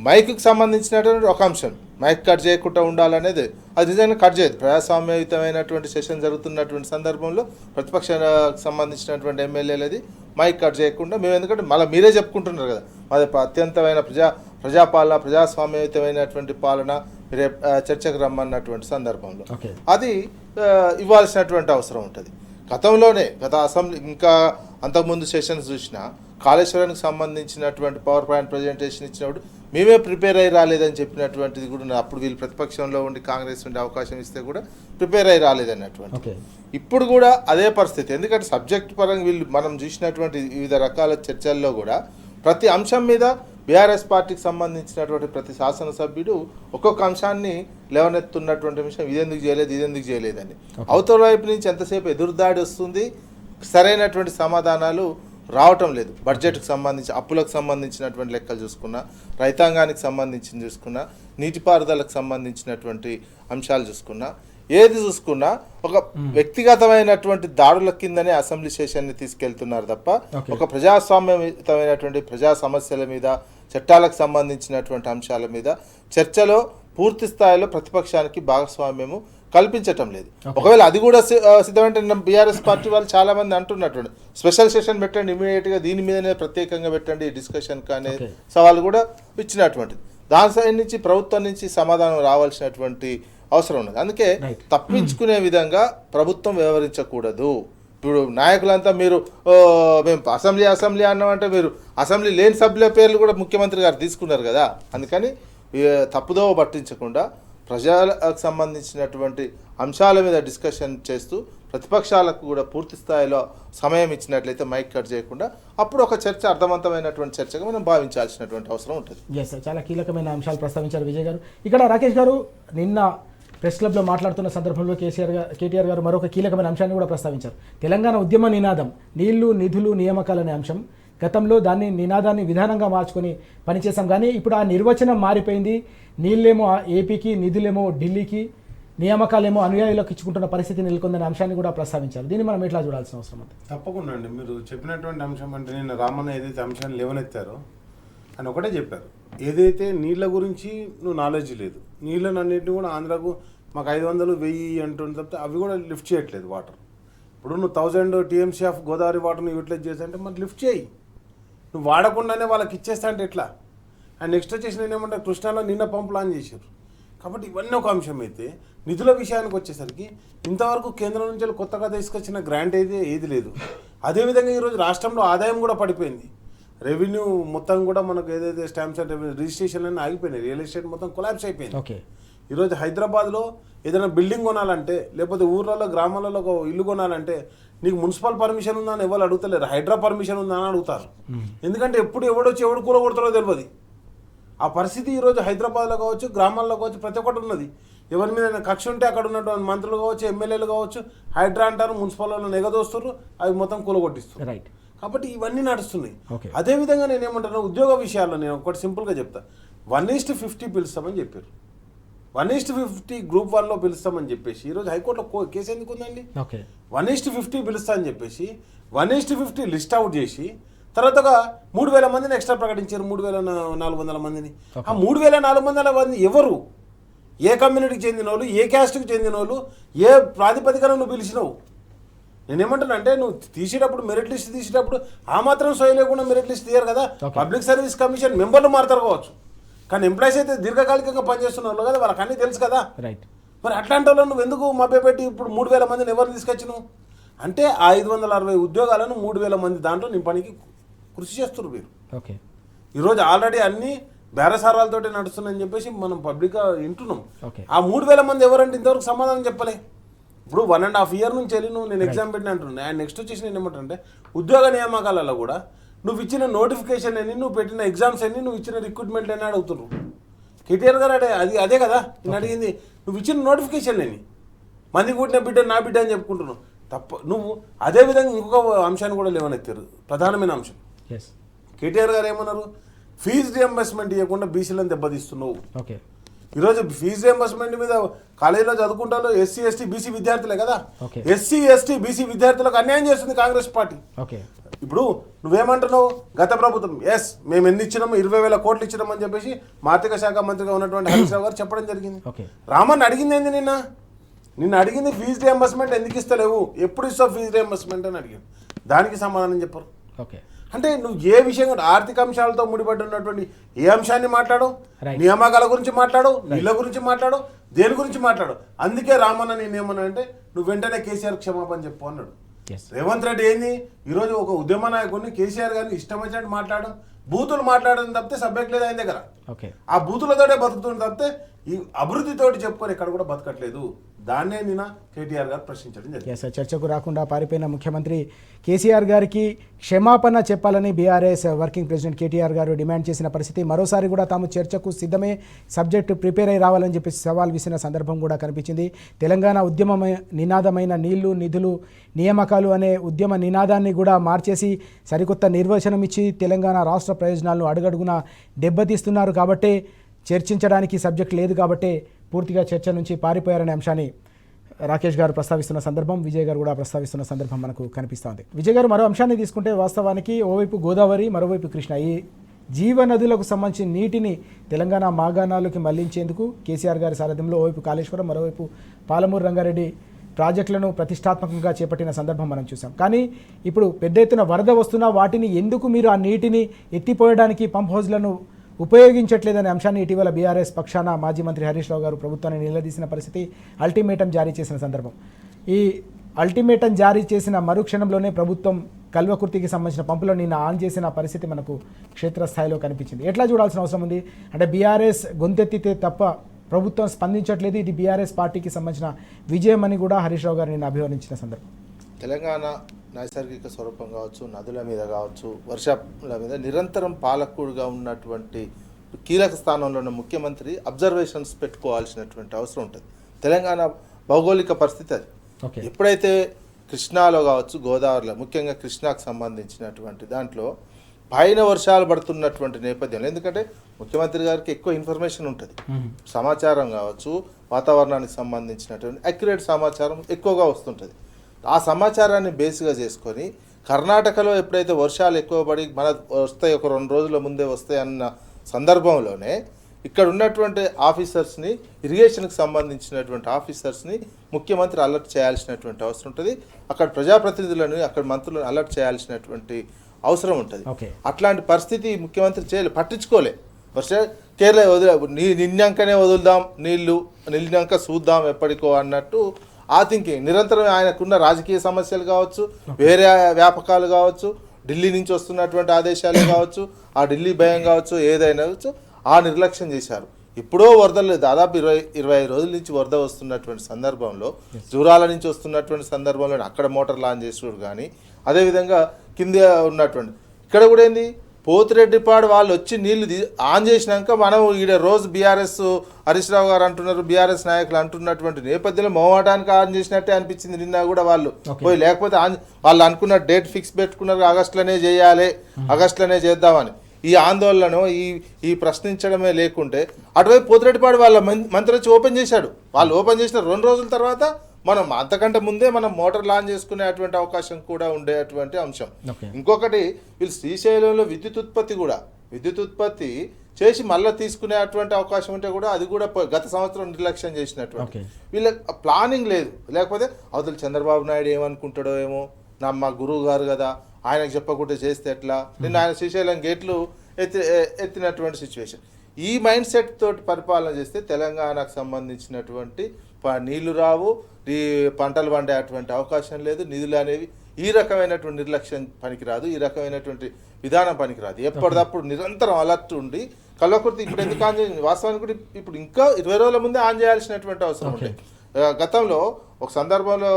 మైక్కి సంబంధించినటువంటి ఒక అంశం మైక్ కట్ చేయకుండా ఉండాలనేది అది నిజంగా కట్ చేయదు. ప్రజాస్వామ్యయుతమైనటువంటి సెషన్ జరుగుతున్నటువంటి సందర్భంలో ప్రతిపక్షానికి సంబంధించినటువంటి ఎమ్మెల్యేలది మైక్ కట్ చేయకుండా మేము, ఎందుకంటే మళ్ళీ మీరే చెప్పుకుంటున్నారు కదా, మాది అత్యంతమైన ప్రజాపాలన, ప్రజాస్వామ్యయుతమైనటువంటి పాలన, మీరే చర్చకు రమ్మన్నటువంటి సందర్భంలో అది ఇవ్వాల్సినటువంటి అవసరం ఉంటుంది. గత అసెంబ్లీ ఇంకా అంతకుముందు సెషన్స్ చూసినా కాళేశ్వరానికి సంబంధించినటువంటి పవర్ పాయింట్ ప్రజెంటేషన్ ఇచ్చినప్పుడు మేమే ప్రిపేర్ అయ్యి రాలేదని చెప్పినటువంటిది కూడా అప్పుడు వీళ్ళు ప్రతిపక్షంలో ఉండి కాంగ్రెస్ నుండి అవకాశం ఇస్తే కూడా ప్రిపేర్ అయ్యి రాలేదన్నటువంటి. ఇప్పుడు కూడా అదే పరిస్థితి. ఎందుకంటే సబ్జెక్ట్ పరంగా వీళ్ళు మనం చూసినటువంటి వివిధ రకాల చర్చల్లో కూడా ప్రతి అంశం మీద బీఆర్ఎస్ పార్టీకి సంబంధించినటువంటి ప్రతి శాసనసభ్యుడు ఒక్కొక్క అంశాన్ని లేవనెత్తున్నటువంటి విషయం, ఇదెందుకు చేయలేదని. అవతల వైపు నుంచి ఎంతసేపు ఎదురుదాడి వస్తుంది, సరైనటువంటి సమాధానాలు రావటం లేదు. బడ్జెట్కి సంబంధించి, అప్పులకు సంబంధించినటువంటి లెక్కలు చూసుకున్నా, రైతాంగానికి సంబంధించి చూసుకున్నా, నీటిపారుదలకు సంబంధించినటువంటి అంశాలు చూసుకున్నా, ఏది చూసుకున్నా ఒక వ్యక్తిగతమైనటువంటి దాడుల కిందనే అసెంబ్లీ సెషన్ని తీసుకెళ్తున్నారు తప్ప ఒక ప్రజాస్వామ్యయుతమైనటువంటి ప్రజా సమస్యల మీద, చట్టాలకు సంబంధించినటువంటి అంశాల మీద చర్చలో పూర్తి స్థాయిలో ప్రతిపక్షానికి భాగస్వామ్యము కల్పించటం లేదు. ఒకవేళ అది కూడా సిద్ధమంటే బీఆర్ఎస్ పార్టీ వాళ్ళు చాలా మంది అంటున్నటువంటి స్పెషల్ సెషన్ పెట్టండి, ఇమీడియట్గా దీని మీదనే ప్రత్యేకంగా పెట్టండి డిస్కషన్ కానీ సవాళ్ళు కూడా ఇచ్చినటువంటిది. దాని సైడ్ నుంచి ప్రభుత్వం నుంచి సమాధానం రావాల్సినటువంటి అవసరం ఉన్నది. అందుకే తప్పించుకునే విధంగా ప్రభుత్వం వ్యవహరించకూడదు. ఇప్పుడు నాయకులంతా మీరు మేము అసెంబ్లీ అన్నామంటే మీరు అసెంబ్లీ లేని సభ్యుల పేర్లు కూడా ముఖ్యమంత్రి గారు తీసుకున్నారు కదా. అందుకని తప్పుదోవ పట్టించకుండా ప్రజలకు సంబంధించినటువంటి అంశాల మీద డిస్కషన్ చేస్తూ ప్రతిపక్షాలకు కూడా పూర్తి స్థాయిలో సమయం ఇచ్చినట్లయితే మైక్ కట్ చేయకుండా అప్పుడు ఒక చర్చ అర్థవంతమైనటువంటి చర్చగా మనం భావించాల్సినటువంటి అవసరం ఉంటుంది. ఎస్, చాలా కీలకమైన అంశాలు ప్రస్తావించారు విజయ్ గారు. ఇక్కడ రాకేష్ గారు నిన్న ప్రెస్ క్లబ్లో మాట్లాడుతున్న సందర్భంలో కేటీఆర్ గారు మరొక కీలకమైన అంశాన్ని కూడా ప్రస్తావించారు. తెలంగాణ ఉద్యమ నినాదం నీళ్లు, నిధులు, నియామకాలనే అంశం. గతంలో నినాదాన్ని విధానంగా మార్చుకొని పనిచేసాం, కానీ ఇప్పుడు ఆ నిర్వచనం మారిపోయింది. నీళ్ళేమో ఏపీకి, నిధులేమో ఢిల్లీకి, నియామకాలేమో అనుయాయులకు ఇచ్చుకుంటున్న పరిస్థితి నెలకొందనే అంశాన్ని కూడా ప్రస్తావించారు. దీన్ని మనం ఎట్లా చూడాల్సిన అవసరం ఉంది? తప్పకుండా అండి. మీరు చెప్పినటువంటి అంశం అంటే నిన్న రామన్న ఏదైతే అంశాన్ని లేవనెత్తారో అని ఒకటే చెప్పారు. ఏదైతే నీళ్ళ గురించి నువ్వు నాలెడ్జ్ లేదు, నీళ్ళని అన్నింటినీ కూడా ఆంధ్రాకు మాకు 500, 1000 అంటుంది తప్పితే అవి కూడా లిఫ్ట్ చేయట్లేదు వాటర్. ఇప్పుడు నువ్వు 1000 టీఎంసీ ఆఫ్ గోదావరి వాటర్ని యూటిలైజ్ చేసి అంటే మరి లిఫ్ట్ చేయి. నువ్వు వాడకుండానే వాళ్ళకి ఇచ్చేస్తా అంటే ఎట్లా? అండ్ నెక్స్ట్ వచ్చేసి నేను ఏమంటే కృష్ణాలో నిన్న పంప్ లాంచ్ చేశారు. కాబట్టి ఇవన్నీ ఒక అంశం అయితే నిధుల విషయానికి వచ్చేసరికి ఇంతవరకు కేంద్రం నుంచి కొత్తగా తీసుకొచ్చిన గ్రాంట్ అయితే ఏది లేదు. అదేవిధంగా ఈరోజు రాష్ట్రంలో ఆదాయం కూడా పడిపోయింది. రెవెన్యూ మొత్తం కూడా మనకు ఏదైతే స్టాంప్స్ అండ్ రెవెన్యూ రిజిస్ట్రేషన్ అన్నీ ఆగిపోయినాయి. రియల్ ఎస్టేట్ మొత్తం కొలాప్స్ అయిపోయింది. ఓకే. ఈరోజు హైదరాబాద్లో ఏదైనా బిల్డింగ్ కొనాలంటే లేకపోతే ఊర్లలో గ్రామాలలో ఒక ఇల్లు కొనాలంటే నీకు మున్సిపల్ పర్మిషన్ ఉందా అని ఎవరు అడుగుతలేరు, హైడ్రా పర్మిషన్ ఉందా అని అడుగుతారు. ఎందుకంటే ఎప్పుడు ఎవడొచ్చి ఎవడు కూలగొడతారో తెలియదు. ఆ పరిస్థితి ఈరోజు హైదరాబాద్లో కావచ్చు, గ్రామాల్లో కావచ్చు, ప్రతి ఒక్కటి ఉన్నది. ఎవరి మీద కక్ష ఉంటే అక్కడ ఉన్నటువంటి మంత్రులు కావచ్చు, ఎమ్మెల్యేలు కావచ్చు, హైడ్రా అంటారు, మున్సిపల్ వాళ్ళని ఎగదోస్తారు, అవి మొత్తం కూలగొట్టిస్తారు. రైట్. కాబట్టి ఇవన్నీ నడుస్తున్నాయి. ఓకే. అదేవిధంగా నేనేమంటాను, ఉద్యోగ విషయాల్లో నేను ఒకటి సింపుల్గా చెప్తా. 1:50 పిలుస్తామని చెప్పారు. 1:50 గ్రూప్ 1లో పిలుస్తామని చెప్పేసి ఈరోజు హైకోర్టులో కేసు ఎందుకు ఉందండి? ఓకే. 1:50 పిలుస్తా అని చెప్పేసి 1:50 లిస్ట్ అవుట్ చేసి తర్వాత ఒక 3,000 మందిని ఎక్స్ట్రా ప్రకటించారు. 3,400 మందిని. ఆ 3,400 మంది ఎవరు? ఏ కమ్యూనిటీకి చెందిన వాళ్ళు, ఏ క్యాస్ట్కి చెందిన వాళ్ళు, ఏ ప్రాతిపదికన నువ్వు పిలిచినావు? నేనేమంటాను అంటే నువ్వు తీసేటప్పుడు మెరిట్ లిస్ట్ తీసేటప్పుడు ఆ మాత్రం సోయి లేకుండా మెరిట్ లిస్ట్ తీయరు కదా. పబ్లిక్ సర్వీస్ కమిషన్ మెంబర్లు మారుతారు కావచ్చు, కానీ ఎంప్లాయీస్ అయితే దీర్ఘకాలికంగా పనిచేస్తున్న వాళ్ళు కదా, వాళ్ళకి అన్నీ తెలుసు కదా. రైట్. మరి అట్లాంటి వాళ్ళు నువ్వు ఎందుకు మభ్యపెట్టి ఇప్పుడు 3,000 మందిని ఎవరు తీసుకొచ్చినావు అంటే 560 ఉద్యోగాలను 3,000 మంది దాంట్లో నింపడానికి కృషి చేస్తున్నారు మీరు. ఓకే. ఈరోజు ఆల్రెడీ అన్ని బేరసారాలతో నడుస్తున్నాయని చెప్పేసి మనం పబ్లిక్గా వింటున్నాం. ఓకే. ఆ 3,000 మంది ఎవరంటే ఇంతవరకు సమాధానం చెప్పలే. ఇప్పుడు 1.5 ఇయర్ నుంచి వెళ్ళి నువ్వు నేను ఎగ్జామ్ పెట్టిన అంటున్నా. అండ్ నెక్స్ట్ వచ్చేసి నేను ఏమంటే ఉద్యోగ నియామకాలలో కూడా నువ్వు ఇచ్చిన నోటిఫికేషన్ అని, నువ్వు పెట్టిన ఎగ్జామ్స్ అని, నువ్వు ఇచ్చిన రిక్రూట్మెంట్ అని అడుగుతున్నారు. కేటీఆర్ గారు అదే కదా నేను అడిగింది. నువ్వు ఇచ్చిన నోటిఫికేషన్ అని మంది కూడిన బిడ్డ నా బిడ్డ అని చెప్పుకుంటున్నావు తప్ప. నువ్వు అదేవిధంగా ఇంకొక అంశాన్ని కూడా లేవనెత్తారు, ప్రధానమైన అంశం. కేటీఆర్ గారు ఏమన్నారు? ఫీజు రియంబర్స్మెంట్ ఇవ్వకుండా బీసీలను దెబ్బతీస్తున్నావు. ఓకే. ఈరోజు ఫీజు రియంబర్స్మెంట్ మీద కాలేజీలో చదువుకుంటారు ఎస్సీ ఎస్టీ బీసీ విద్యార్థులే కదా. ఎస్సీ ఎస్టీ బీసీ విద్యార్థులకు అన్యాయం చేస్తుంది కాంగ్రెస్ పార్టీ. ఓకే. ఇప్పుడు నువ్వేమంటున్నావు? గత ప్రభుత్వం మేము ఎన్ని ఇచ్చినాము, 20,000 కోట్లు ఇచ్చినామని చెప్పేసి ఆర్థిక శాఖ మంత్రిగా ఉన్నటువంటి హరీష్ రావు గారు చెప్పడం జరిగింది. రామన్ అడిగింది ఏంది? నిన్న అడిగింది ఫీజు రియంబర్స్మెంట్ ఎందుకు ఇస్తలేవు, ఎప్పుడు ఇస్తావు ఫీజు రియంబర్స్మెంట్ అని అడిగాను. దానికి సమాధానం చెప్పరు. ఓకే. అంటే నువ్వు ఏ విషయంగా ఆర్థిక అంశాలతో ముడిపడి ఉన్నటువంటి ఏ అంశాన్ని మాట్లాడు, నియామకాల గురించి మాట్లాడు, నీళ్ళ గురించి మాట్లాడు, దేని గురించి మాట్లాడు. అందుకే రామన్న నేనేమన్నా అంటే నువ్వు వెంటనే కేసీఆర్ క్షమాపణ చెప్పు అన్నాడు. రేవంత్ రెడ్డి ఏంది ఈరోజు ఒక ఉద్యమ నాయకుడిని కేసీఆర్ గారిని ఇష్టం వచ్చినట్టు మాట్లాడడం, బూతులు మాట్లాడడం తప్పితే సబ్జెక్ట్ లేదు ఆయన దగ్గర. ఆ బూతులతోటే బతుకుతుంది తప్పితే ఈ అభివృద్ధితోటి చెప్పుకొని ఎక్కడ కూడా బతకట్లేదు. దాన్నే నిన్న కేటీఆర్ గారు ప్రశ్నించడం జరిగింది. చర్చకు రాకుండా పారిపోయిన ముఖ్యమంత్రి కేసీఆర్ గారికి క్షమాపణ చెప్పాలని బీఆర్ఎస్ వర్కింగ్ ప్రెసిడెంట్ కేటీఆర్ గారు డిమాండ్ చేసిన పరిస్థితి. మరోసారి కూడా తాము చర్చకు సిద్ధమే, సబ్జెక్టు ప్రిపేర్ అయి రావాలని చెప్పి సవాల్ విసిన సందర్భం కూడా కనిపించింది. తెలంగాణ ఉద్యమ నినాదమైన నీళ్లు నిధులు నియామకాలు అనే ఉద్యమ నినాదాన్ని కూడా మార్చేసి సరికొత్త నిర్వచనం ఇచ్చి తెలంగాణ రాష్ట్ర ప్రయోజనాలను అడుగడుగునా దెబ్బతీస్తున్నారు. కాబట్టే చర్చించడానికి సబ్జెక్ట్ లేదు, కాబట్టే పూర్తిగా చర్చ నుంచి పారిపోయారనే అంశాన్ని రాకేష్ గారు ప్రస్తావిస్తున్న సందర్భం, విజయ్ గారు కూడా ప్రస్తావిస్తున్న సందర్భం మనకు కనిపిస్తోంది. విజయ్ గారు మరో అంశాన్ని తీసుకుంటే వాస్తవానికి ఓవైపు గోదావరి, మరోవైపు కృష్ణ, ఈ జీవనదులకు సంబంధించిన నీటిని తెలంగాణ మాగాణాలకు మళ్లించేందుకు కేసీఆర్ గారి సారథ్యంలో ఓవైపు కాళేశ్వరం, మరోవైపు పాలమూరు రంగారెడ్డి ప్రాజెక్టులను ప్రతిష్టాత్మకంగా చేపట్టిన సందర్భం మనం చూసాం. కానీ ఇప్పుడు పెద్ద ఎత్తున వరద వస్తున్నా వాటిని ఎందుకు మీరు ఆ నీటిని ఎత్తిపోయడానికి పంప్ హౌజ్లను ఉపయోగించట్లేదనే అంశాన్ని ఇటీవల బీఆర్ఎస్ పక్షాన మాజీ మంత్రి హరీష్ రావు గారు ప్రభుత్వాన్ని నిలదీసిన పరిస్థితి, అల్టిమేటం జారీ చేసిన సందర్భం. ఈ అల్టిమేటం జారీ చేసిన మరుక్షణంలోనే ప్రభుత్వం కల్వకుర్తికి సంబంధించిన పంపులను నిన్న ఆన్ చేసిన పరిస్థితి మనకు క్షేత్రస్థాయిలో కనిపించింది. ఎట్లా చూడాల్సిన అవసరం ఉంది అంటే బీఆర్ఎస్ గొంతెత్తితే తప్ప ప్రభుత్వం స్పందించట్లేదు, ఇది బీఆర్ఎస్ పార్టీకి సంబంధించిన విజయం అని కూడా హరీష్ రావు గారు నిన్న అభివర్ణించిన సందర్భం. తెలంగాణ నైసర్గిక స్వరూపం కావచ్చు, నదుల మీద కావచ్చు, వర్షాల మీద నిరంతరం పాలకుడుగా ఉన్నటువంటి కీలక స్థానంలో ఉన్న ముఖ్యమంత్రి అబ్జర్వేషన్స్ పెట్టుకోవాల్సినటువంటి అవసరం ఉంటుంది. తెలంగాణ భౌగోళిక పరిస్థితి అది. ఎప్పుడైతే కృష్ణాలో కావచ్చు, గోదావరిలో, ముఖ్యంగా కృష్ణాకు సంబంధించినటువంటి దాంట్లో పైన వర్షాలు పడుతున్నటువంటి నేపథ్యంలో, ఎందుకంటే ముఖ్యమంత్రి గారికి ఎక్కువ ఇన్ఫర్మేషన్ ఉంటుంది, సమాచారం కావచ్చు, వాతావరణానికి సంబంధించినటువంటి అక్యురేట్ సమాచారం ఎక్కువగా వస్తుంటుంది. ఆ సమాచారాన్ని బేస్గా చేసుకొని కర్ణాటకలో ఎప్పుడైతే వర్షాలు ఎక్కువ పడి మన వస్తాయి, ఒక 2 రోజుల ముందే వస్తాయి అన్న సందర్భంలోనే ఇక్కడ ఉన్నటువంటి ఆఫీసర్స్ని, ఇరిగేషన్కి సంబంధించినటువంటి ఆఫీసర్స్ని ముఖ్యమంత్రి అలర్ట్ చేయాల్సినటువంటి అవసరం ఉంటుంది. అక్కడ ప్రజాప్రతినిధులను, అక్కడ మంత్రులను అలర్ట్ చేయాల్సినటువంటి అవసరం ఉంటుంది. అట్లాంటి పరిస్థితి ముఖ్యమంత్రి పట్టించుకోలే. కేరళ నిన్నాకనే వదులుదాం, నిన్నాక చూద్దాం ఎప్పటికో అన్నట్టు ఆ థింకింగ్. నిరంతరం ఆయనకున్న రాజకీయ సమస్యలు కావచ్చు, వేరే వ్యాపకాలు కావచ్చు, ఢిల్లీ నుంచి వస్తున్నటువంటి ఆదేశాలు కావచ్చు, ఆ ఢిల్లీ భయం కావచ్చు, ఏదైనా కావచ్చు, ఆ నిర్లక్ష్యం చేశారు. ఇప్పుడో వరదలు దాదాపు 25 రోజుల నుంచి వరద వస్తున్నటువంటి సందర్భంలో, జూరాల నుంచి వస్తున్నటువంటి సందర్భంలో అక్కడ మోటార్ లాంచ్ చేసాడు. కానీ అదేవిధంగా కింద ఉన్నటువంటి ఇక్కడ కూడా ఏంది, పోతిరెడ్డిపాడు వాళ్ళు వచ్చి నీళ్లు ఆన్ చేసినాక మనం ఈడ రోజు బీఆర్ఎస్ హరీష్ రావు గారు అంటున్నారు, బీఆర్ఎస్ నాయకులు అంటున్నటువంటి నేపథ్యంలో మోమాటానికి ఆన్ చేసినట్టే అనిపించింది నిన్న కూడా వాళ్ళు పోయి. లేకపోతే వాళ్ళు అనుకున్న డేట్ ఫిక్స్ పెట్టుకున్నారు, ఆగస్టులోనే చేయాలి, ఆగస్టులోనే చేద్దామని. ఈ ఆందోళన, ఈ ప్రశ్నించడమే లేకుంటే అటువైపు పోతిరెడ్డిపాడు వాళ్ళ మంత్రి వచ్చి ఓపెన్ చేశాడు. వాళ్ళు ఓపెన్ చేసిన 2 రోజుల తర్వాత మనం అంతకంటే ముందే మనం మోటార్ లాంచ్ చేసుకునేటువంటి అవకాశం కూడా ఉండేటువంటి అంశం. ఇంకొకటి, వీళ్ళు శ్రీశైలంలో విద్యుత్ ఉత్పత్తి చేసి మళ్ళీ తీసుకునేటువంటి అవకాశం ఉంటే కూడా అది కూడా గత సంవత్సరం నిర్లక్ష్యం చేసినటువంటి. వీళ్ళ ప్లానింగ్ లేదు. లేకపోతే అవతల చంద్రబాబు నాయుడు ఏమనుకుంటాడో ఏమో, మా గురువు గారు కదా, ఆయనకు చెప్పకుండా చేస్తే ఎట్లా, నిన్న ఆయన శ్రీశైలం గేట్లు ఎత్తినటువంటి సిచ్యువేషన్. ఈ మైండ్ సెట్ తోటి పరిపాలన చేస్తే తెలంగాణకు సంబంధించినటువంటి నీళ్లు రావు, ఈ పంటలు పండేటువంటి అవకాశం లేదు, నిధులు అనేవి ఈ రకమైనటువంటి నిర్లక్ష్యం పనికిరాదు, ఈ రకమైనటువంటి విధానం పనికిరాదు. ఎప్పటికప్పుడు నిరంతరం అలర్ట్ ఉండి కల్వకుర్తి ఇప్పుడు ఎందుకు ఆన్ చేయాలి, వాస్తవానికి కూడా ఇప్పుడు ఇంకా 20 రోజుల ముందే ఆన్ చేయాల్సినటువంటి అవసరం ఉంది. గతంలో ఒక సందర్భంలో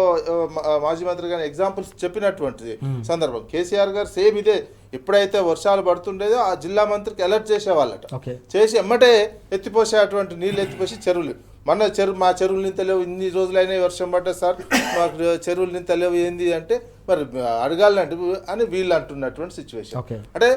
మాజీ మంత్రి గారు ఎగ్జాంపుల్స్ చెప్పినటువంటి సందర్భం, కేసీఆర్ గారు సేమ్ ఇదే. ఎప్పుడైతే వర్షాలు పడుతుండేదో ఆ జిల్లా మంత్రికి అలర్ట్ చేసేవాళ్ళట. చేసి ఎమ్మటే ఎత్తిపోసేటువంటి నీళ్ళు ఎత్తిపోసి చెరువులు, మా చెరువులు నింత లేవు, ఇన్ని రోజులైనా వర్షం పడ్డా సార్, మాకు చెరువులు నింత లేవు, ఏంది అంటే మరి అడగాలంటే అని వీళ్ళు అంటున్నటువంటి సిచ్యువేషన్. అంటే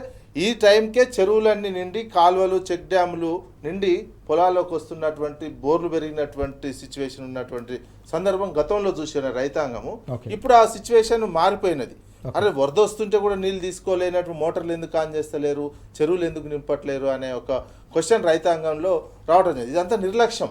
ఈ టైంకే చెరువులన్నీ నిండి, కాలువలు, చెక్ డ్యాములు నిండి పొలాల్లోకి వస్తున్నటువంటి, బోర్లు పెరిగినటువంటి సిచ్యువేషన్ ఉన్నటువంటి సందర్భం గతంలో చూసిన రైతాంగము. ఇప్పుడు ఆ సిచ్యువేషన్ మారిపోయినది. అరే వరద వస్తుంటే కూడా నీళ్ళు తీసుకోలేనటువంటి మోటార్లు ఎందుకు ఆన్ చేస్తలేరు, చెరువులు ఎందుకు నింపట్లేరు అనే ఒక క్వశ్చన్ రైతాంగంలో రావడం జరిగింది. ఇదంతా నిర్లక్ష్యం.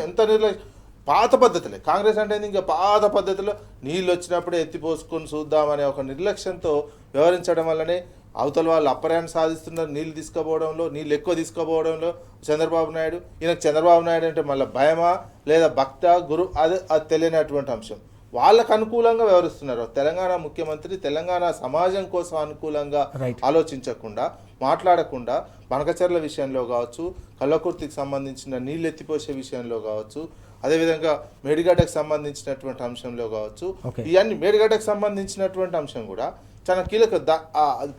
ఎంత నిర్లక్ష్యం, పాత పద్ధతులే. కాంగ్రెస్ అంటే ఇంకా పాత పద్ధతిలో నీళ్ళు వచ్చినప్పుడే ఎత్తిపోసుకొని చూద్దామనే ఒక నిర్లక్ష్యంతో వ్యవహరించడం వల్లనే అవతల వాళ్ళు అప్పరాన్ని సాధిస్తున్నారు. నీళ్ళు తీసుకుపోవడంలో, నీళ్ళు ఎక్కువ తీసుకుపోవడంలో చంద్రబాబు నాయుడు. ఈయనకు చంద్రబాబు నాయుడు అంటే మళ్ళీ భయమా లేదా భక్త గురు, అది తెలియనటువంటి అంశం. వాళ్ళకు అనుకూలంగా వ్యవహరిస్తున్నారు. తెలంగాణ ముఖ్యమంత్రి తెలంగాణ సమాజం కోసం అనుకూలంగా ఆలోచించకుండా, మాట్లాడకుండా, బనకచర్ల విషయంలో కావచ్చు, కల్వకుర్తికి సంబంధించిన నీళ్ళు ఎత్తిపోసే విషయంలో కావచ్చు, అదేవిధంగా మేడిగడ్డకు సంబంధించినటువంటి అంశంలో కావచ్చు, ఇవన్నీ మేడిగడ్డకు సంబంధించినటువంటి అంశం కూడా చాలా కీలక,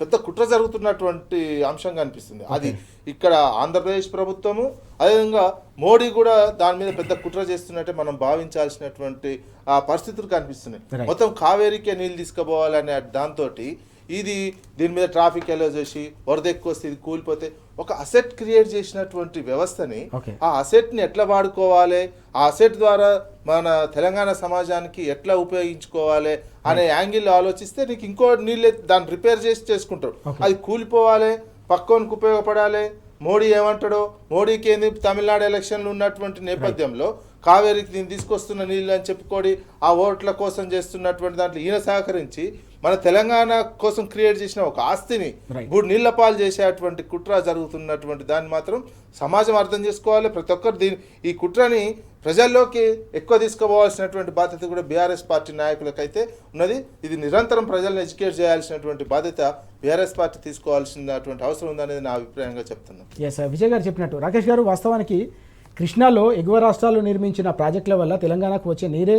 పెద్ద కుట్ర జరుగుతున్నటువంటి అంశంగా అనిపిస్తుంది. అది ఇక్కడ ఆంధ్రప్రదేశ్ ప్రభుత్వము, అదేవిధంగా మోడీ కూడా దాని మీద పెద్ద కుట్ర చేస్తున్నట్టే మనం భావించాల్సినటువంటి పరిస్థితులు కనిపిస్తున్నాయి. మొత్తం కావేరీకే నీళ్ళు తీసుకుపోవాలనే దాంతో దీని మీద ట్రాఫిక్ ఎలా చేసి వరద ఎక్కువ వస్తే ఇది కూలిపోతే ఒక అసెట్ క్రియేట్ చేసినటువంటి వ్యవస్థని, ఆ అసెట్ని ఎట్లా వాడుకోవాలి, ఆ అసెట్ ద్వారా మన తెలంగాణ సమాజానికి ఎట్లా ఉపయోగించుకోవాలి అనే యాంగిల్ ఆలోచిస్తే నీకు ఇంకో నీళ్ళు దాన్ని రిపేర్ చేసి చేసుకుంటారు. అది కూలిపోవాలి, పక్కోనికి ఉపయోగపడాలి. మోడీ ఏమంటాడో, మోడీకి ఏంది తమిళనాడు ఎలక్షన్లు ఉన్నటువంటి నేపథ్యంలో కావేరీకి నేను తీసుకొస్తున్న నీళ్ళు అని చెప్పుకోడి ఆ ఓట్ల కోసం చేస్తున్నటువంటి దాంట్లో ఈయన సహకరించి మన తెలంగాణ కోసం క్రియేట్ చేసిన ఒక ఆస్తిని నీళ్ల పాలు చేసేటువంటి కుట్ర జరుగుతున్నటువంటి దాన్ని మాత్రం సమాజం అర్థం చేసుకోవాలి. ప్రతి ఒక్కరు ఈ కుట్రని ప్రజల్లోకి ఎక్కువ తీసుకుపోవాల్సినటువంటి బాధ్యత కూడా బీఆర్ఎస్ పార్టీ నాయకులకైతే ఉన్నది. ఇది నిరంతరం ప్రజలను ఎడ్యుకేట్ చేయాల్సినటువంటి బాధ్యత బీఆర్ఎస్ పార్టీ తీసుకోవాల్సినటువంటి అవసరం ఉందనేది నా అభిప్రాయంగా చెప్తున్నాను. ఎస్, విజయ్ గారు చెప్పినట్టు రాకేష్ గారు, వాస్తవానికి కృష్ణాలో ఎగువ రాష్ట్రాలు నిర్మించిన ప్రాజెక్టుల వల్ల తెలంగాణకు వచ్చే నీరే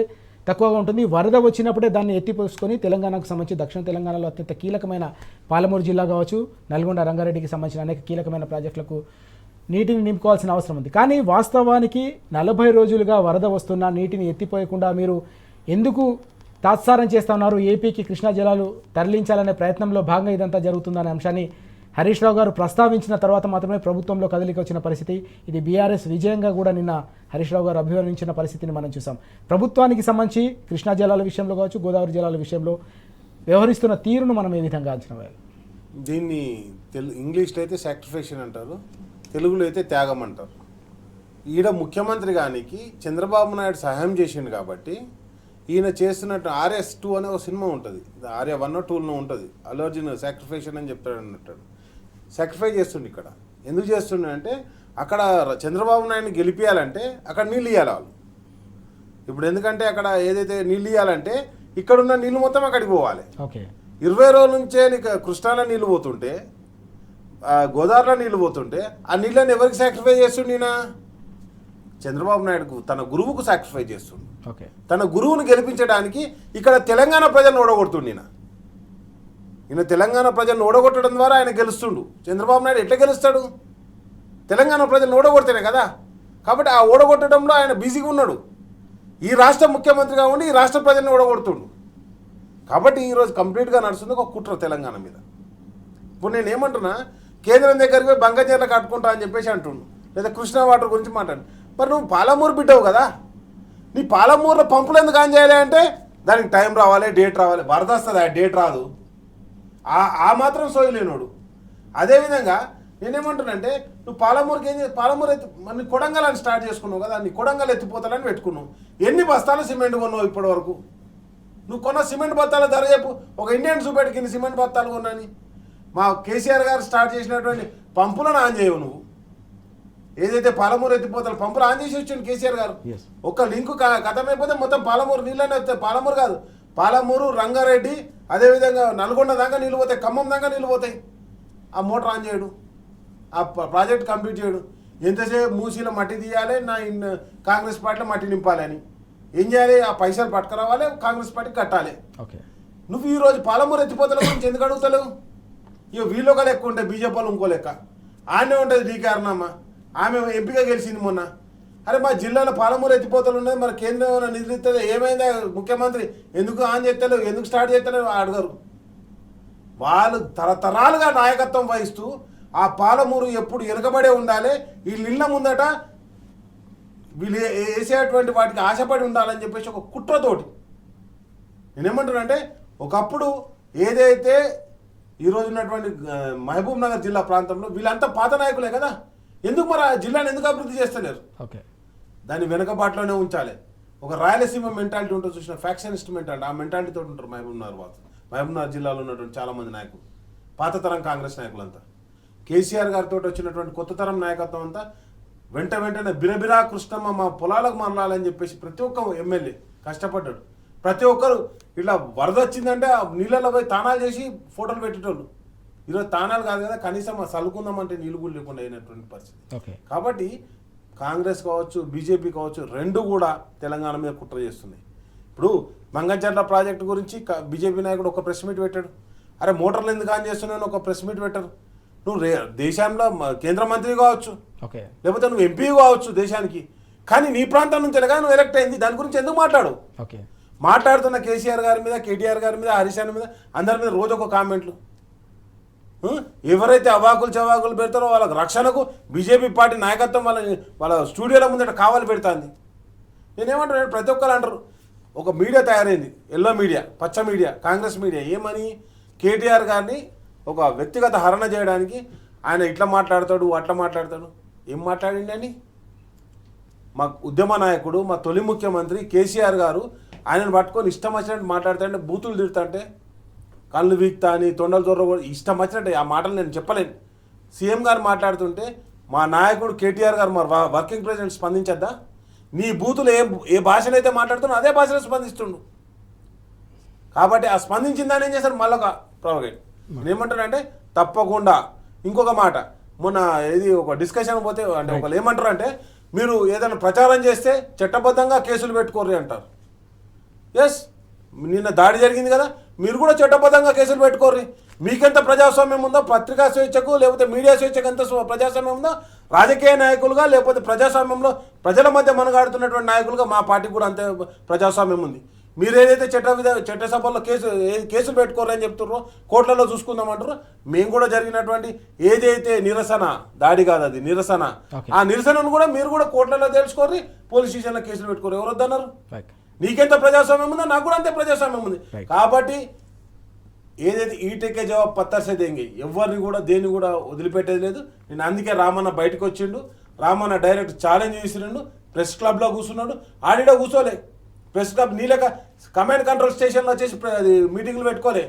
తక్కువగా ఉంటుంది. వరద వచ్చినప్పుడే దాన్ని ఎత్తిపోసుకొని తెలంగాణకు సంబంధించి దక్షిణ తెలంగాణలో అత్యంత కీలకమైన పాలమూరు జిల్లా కావచ్చు, నల్గొండ, రంగారెడ్డికి సంబంధించిన అనేక కీలకమైన ప్రాజెక్టులకు నీటిని నింపుకోవాల్సిన అవసరం ఉంది. కానీ వాస్తవానికి 40 రోజులుగా వరద వస్తున్న నీటిని ఎత్తిపోయకుండా మీరు ఎందుకు తాత్సారం చేస్తా ఉన్నారు? ఏపీకి కృష్ణా జలాలు తరలించాలనే ప్రయత్నంలో భాగంగా ఇదంతా జరుగుతుందనే అంశాన్ని హరీష్ రావు గారు ప్రస్తావించిన తర్వాత మాత్రమే ప్రభుత్వంలో కదలిక వచ్చిన పరిస్థితి. ఇది బీఆర్ఎస్ విజయంగా కూడా నిన్న హరీష్ రావు గారు అభివర్ణించిన పరిస్థితిని మనం చూసాం. ప్రభుత్వానికి సంబంధించి కృష్ణా జలాల విషయంలో కావచ్చు, గోదావరి జలాల విషయంలో వ్యవహరిస్తున్న తీరును మనం ఏ విధంగా అంచనా వేయాలి? దీన్ని ఇంగ్లీష్లో అయితే సాక్రిఫికేషన్ అంటారు, తెలుగులో అయితే త్యాగం అంటారు. ఈడ ముఖ్యమంత్రి గానికి చంద్రబాబు నాయుడు సహాయం చేసిండు కాబట్టి ఈయన చేస్తున్నట్టు RS2 అనే ఒక సినిమా ఉంటుంది, ఆర్య 1 2 ఉంటుంది, అల్లు అర్జున్ సాక్రిఫైషన్ అని చెప్తాడు అన్నట్టు. సాక్రిఫై చేస్తుండే ఇక్కడ ఎందుకు చేస్తుండే అంటే అక్కడ చంద్రబాబు నాయుడిని గెలిపించాలంటే అక్కడ నీళ్ళు ఇవ్వాలి వాళ్ళు. ఇప్పుడు ఎందుకంటే అక్కడ ఏదైతే నీళ్ళు ఇవ్వాలంటే ఇక్కడున్న నీళ్ళు మొత్తం అక్కడికి పోవాలి. ఓకే 20 రోజుల నుంచే నీకు కృష్ణాలో నీళ్ళు పోతుంటే, గోదావరిలో నీళ్ళు పోతుంటే ఆ నీళ్ళని ఎవరికి సాక్రిఫై చేస్తుండే ఈయన? చంద్రబాబు నాయుడుకు, తన గురువుకు సాక్రిఫై చేస్తుండు. ఓకే తన గురువును గెలిపించడానికి ఇక్కడ తెలంగాణ ప్రజలను ఓడగొడుతుండు ఈయన తెలంగాణ ప్రజలను ఓడగొట్టడం ద్వారా ఆయన గెలుస్తుండు. చంద్రబాబు నాయుడు ఎట్లా గెలుస్తాడు? తెలంగాణ ప్రజలను ఓడగొడితేనే కదా. కాబట్టి ఆ ఓడగొట్టడంలో ఆయన బిజీగా ఉన్నాడు. ఈ రాష్ట్ర ముఖ్యమంత్రిగా ఉండి ఈ రాష్ట్ర ప్రజలను ఓడగొడుతుండు. కాబట్టి ఈరోజు కంప్లీట్గా నడుస్తుంది ఒక కుట్ర తెలంగాణ మీద. ఇప్పుడు నేను ఏమంటున్నా, కేంద్రం దగ్గరికి పోయి బంగాజీర్లు కట్టుకుంటా అని చెప్పేసి అంటుండు, లేదా కృష్ణా వాటర్ గురించి మాట్లాడు. మరి నువ్వు పాలమూరు బిడ్డవు కదా, నీ పాలమూరులో పంపులు ఎందుకు ఆన్ చేయాలి అంటే దానికి టైం రావాలి, డేట్ రావాలి. వరద వస్తుంది, ఆ డేట్ రాదు. ఆ మాత్రం సోయలేనోడు. అదేవిధంగా నేనేమంటున్నానంటే నువ్వు పాలమూరుకి ఏం చేసి పాలమూరు నీ కొడంగల్ అని స్టార్ట్ చేసుకున్నావు కదా, నీ కొడంగల్ ఎత్తిపోతాలని పెట్టుకున్నావు. ఎన్ని బస్తాలు సిమెంట్ కొన్నావు ఇప్పటి వరకు? నువ్వు కొన్న సిమెంట్ బత్తాల ధర చెప్పు, ఒక ఇండియన్ చూపెట్టుకి ఇన్ని సిమెంట్ బత్తాలు కొన్నాని. మా కేసీఆర్ గారు స్టార్ట్ చేసినటువంటి పంపులను ఆన్ చేయవు నువ్వు. ఏదైతే పాలమూరు ఎత్తిపోతారు పంపులు ఆన్ చేసి వచ్చాను కేసీఆర్ గారు. ఒక లింకు కథమైపోతే మొత్తం పాలమూరు నీళ్ళనే వస్తాయి. పాలమూరు కాదు, పాలమూరు, రంగారెడ్డి, అదేవిధంగా నల్గొండ దాకా నీళ్ళు పోతాయి, ఖమ్మం దాకా నీళ్ళు పోతాయి. ఆ మోటార్ ఆన్ చేయడు, ఆ ప్రాజెక్ట్ కంప్లీట్ చేయడు. ఎంతసేపు మూసీలో మట్టి తీయాలి, కాంగ్రెస్ పార్టీలో మట్టి నింపాలి అని ఏం చేయాలి? ఆ పైసలు పట్టుకురావాలి, కాంగ్రెస్ పార్టీకి కట్టాలి. ఓకే నువ్వు ఈరోజు పాలమూరు ఎత్తిపోతల గురించి ఎందుకు అడుగుతలేవు? ఇక వీళ్ళు ఒక లెక్క ఉంటే బీజేపీ వాళ్ళు ఇంకో లెక్క. ఆమె ఉంటుంది డీకే అరుణమ్మ, ఆమె ఎంపీగా గెలిచింది మొన్న. అరే మా జిల్లాలో పాలమూరు ఎత్తిపోతలు ఉన్నది, మరి కేంద్రం నిధులు ఇస్తుంది, ఏమైందా ముఖ్యమంత్రి ఎందుకు ఆన్ చేస్తలేవు, ఎందుకు స్టార్ట్ చేస్తలేవు అడగరు. వాళ్ళు తరతరాలుగా నాయకత్వం వహిస్తూ ఆ పాలమూరు ఎప్పుడు వెనుకబడే ఉండాలి, వీళ్ళు ఇళ్ళ ముందట వీళ్ళు వేసేటువంటి వాటికి ఆశపడి ఉండాలని చెప్పేసి ఒక కుట్రతోటి. నేనేమంటున్నానంటే ఒకప్పుడు ఏదైతే ఈరోజు ఉన్నటువంటి మహబూబ్ నగర్ జిల్లా ప్రాంతంలో వీళ్ళంతా పాత నాయకులే కదా, ఎందుకు మరి ఆ జిల్లాను ఎందుకు అభివృద్ధి చేస్తలేరు? ఓకే దాన్ని వెనకబాటులోనే ఉంచాలి. ఒక రాయలసీమ మెంటాలిటీ ఉంటుంది చూసిన, ఫ్యాక్షనిస్ట్ మెంటాలిటీ, ఆ మెంటాలిటీతో ఉంటారు మహబూబ్ నగర్ జిల్లాలో ఉన్నటువంటి చాలామంది నాయకులు, పాత తరం కాంగ్రెస్ నాయకులంతా. కేసీఆర్ గారితో వచ్చినటువంటి కొత్త తరం నాయకత్వం అంతా వెంటనే బిరబిరా కృష్ణమ్మ మా పొలాలకు మరలాలని చెప్పేసి ప్రతి ఒక్క ఎమ్మెల్యే కష్టపడ్డాడు. ప్రతి ఒక్కరు ఇట్లా వరద వచ్చిందంటే ఆ నీళ్ళలో పోయి తానాలు చేసి ఫోటోలు పెట్టేటోళ్ళు. ఈరోజు తానాలు కాదు కదా, కనీసం ఆ చల్లుకుందామంటే నీళ్ళు కూడా లేకుండా అయినటువంటి పరిస్థితి. కాబట్టి కాంగ్రెస్ కావచ్చు, బీజేపీ కావచ్చు, రెండు కూడా తెలంగాణ మీద కుట్ర చేస్తున్నాయి. ఇప్పుడు మంగంచర్ల ప్రాజెక్టు గురించి బీజేపీ నాయకుడు ఒక ప్రెస్ మీట్ పెట్టాడు. అరే మోటార్లు ఎందుకు ఆన్ చేస్తున్నాను ఒక ప్రెస్ మీట్ పెట్టారు. నువ్వు దేశంలో కేంద్ర మంత్రి కావచ్చు, లేకపోతే నువ్వు ఎంపీ కావచ్చు దేశానికి, కానీ నీ ప్రాంతం నుంచి తెలంగాణ నువ్వు ఎలక్ట్ అయింది, దాని గురించి ఎందుకు మాట్లాడు? మాట్లాడుతున్న కేసీఆర్ గారి మీద, కేటీఆర్ గారి మీద, హరీష్ రావు మీద, అందరి మీద రోజు ఒక కామెంట్లు. ఎవరైతే అవాకులు చవాకులు పెడతారో వాళ్ళకి రక్షణకు బీజేపీ పార్టీ నాయకత్వం వాళ్ళ స్టూడియోల ముందట కావాలి పెడుతుంది. నేనేమంటాను, ప్రతి ఒక్కరు అంటారు ఒక మీడియా తయారైంది, ఎల్లో మీడియా, పచ్చ మీడియా, కాంగ్రెస్ మీడియా. ఏమని? కేటీఆర్ గారిని ఒక వ్యక్తిగత హరణ చేయడానికి ఆయన ఇట్లా మాట్లాడతాడు, అట్లా మాట్లాడతాడు. ఏం మాట్లాడిండని? మా ఉద్యమ నాయకుడు, మా తొలి ముఖ్యమంత్రి కేసీఆర్ గారు ఆయనను పట్టుకొని ఇష్టం వచ్చినట్టు మాట్లాడుతుంటే, బూతులు తిడుతుంటే, కళ్ళు వీక్తా అని, తొండలు దొర్ర ఇష్టం వచ్చినట్టు ఆ మాటలు నేను చెప్పలేను. సీఎం గారు మాట్లాడుతుంటే మా నాయకుడు కేటీఆర్ గారు మరి వర్కింగ్ ప్రెసిడెంట్ స్పందించద్దా? నీ బూతులు ఏ భాషలో అయితే మాట్లాడుతున్నా అదే భాషలో స్పందిస్తుండు. కాబట్టి ఆ స్పందించిందని ఏం చేశారు? మళ్ళీ ఒక ప్రొవగేట్. నేనేమంటానంటే తప్పకుండా ఇంకొక మాట, మొన్న ఇది ఒక డిస్కషన్ పోతే అంటే ఒకళ్ళు ఏమంటారు అంటే, మీరు ఏదైనా ప్రచారం చేస్తే చట్టబద్ధంగా కేసులు పెట్టుకోరు అంటారు. ఎస్, నిన్న దాడి జరిగింది కదా, మీరు కూడా చట్టబద్ధంగా కేసులు పెట్టుకోర్రి. మీకెంత ప్రజాస్వామ్యం ఉందో, పత్రికా స్వేచ్ఛకు లేకపోతే మీడియా స్వేచ్ఛకు ఎంత ప్రజాస్వామ్యం ఉందో, రాజకీయ నాయకులుగా లేకపోతే ప్రజాస్వామ్యంలో ప్రజల మధ్య మనగాడుతున్నటువంటి నాయకులుగా మా పార్టీకి కూడా అంతే ప్రజాస్వామ్యం ఉంది. మీరు ఏదైతే చట్టసభల్లో కేసులు పెట్టుకోరని చెప్తున్నారో, కోర్టులలో చూసుకుందామంటారో, మేము కూడా జరిగినటువంటి ఏదైతే నిరసన, దాడి కాదు అది నిరసన, ఆ నిరసనను కూడా మీరు కూడా కోర్టులలో తెలుసుకోర్రి, పోలీస్ స్టేషన్లో కేసులు పెట్టుకోరు. ఎవరు వద్దన్నారు? నీకెంత ప్రజాస్వామ్యం ఉందో నాకు కూడా అంతే ప్రజాస్వామ్యం ఉంది. కాబట్టి ఏదైతే ఈటకే జవాబు పత్తాసే దేంగి, ఎవరిని కూడా దేన్ని కూడా వదిలిపెట్టేది లేదు. నేను అందుకే రామన్న బయటకు వచ్చిండు, రామన్న డైరెక్ట్ ఛాలెంజ్ చేసిండు, ప్రెస్ క్లబ్లో కూర్చున్నాడు. ఆడిడో కూర్చోలే, ప్రెస్ క్లబ్ నీలక కమాండ్ కంట్రోల్ స్టేషన్లో వచ్చేసి మీటింగ్లు పెట్టుకోలే.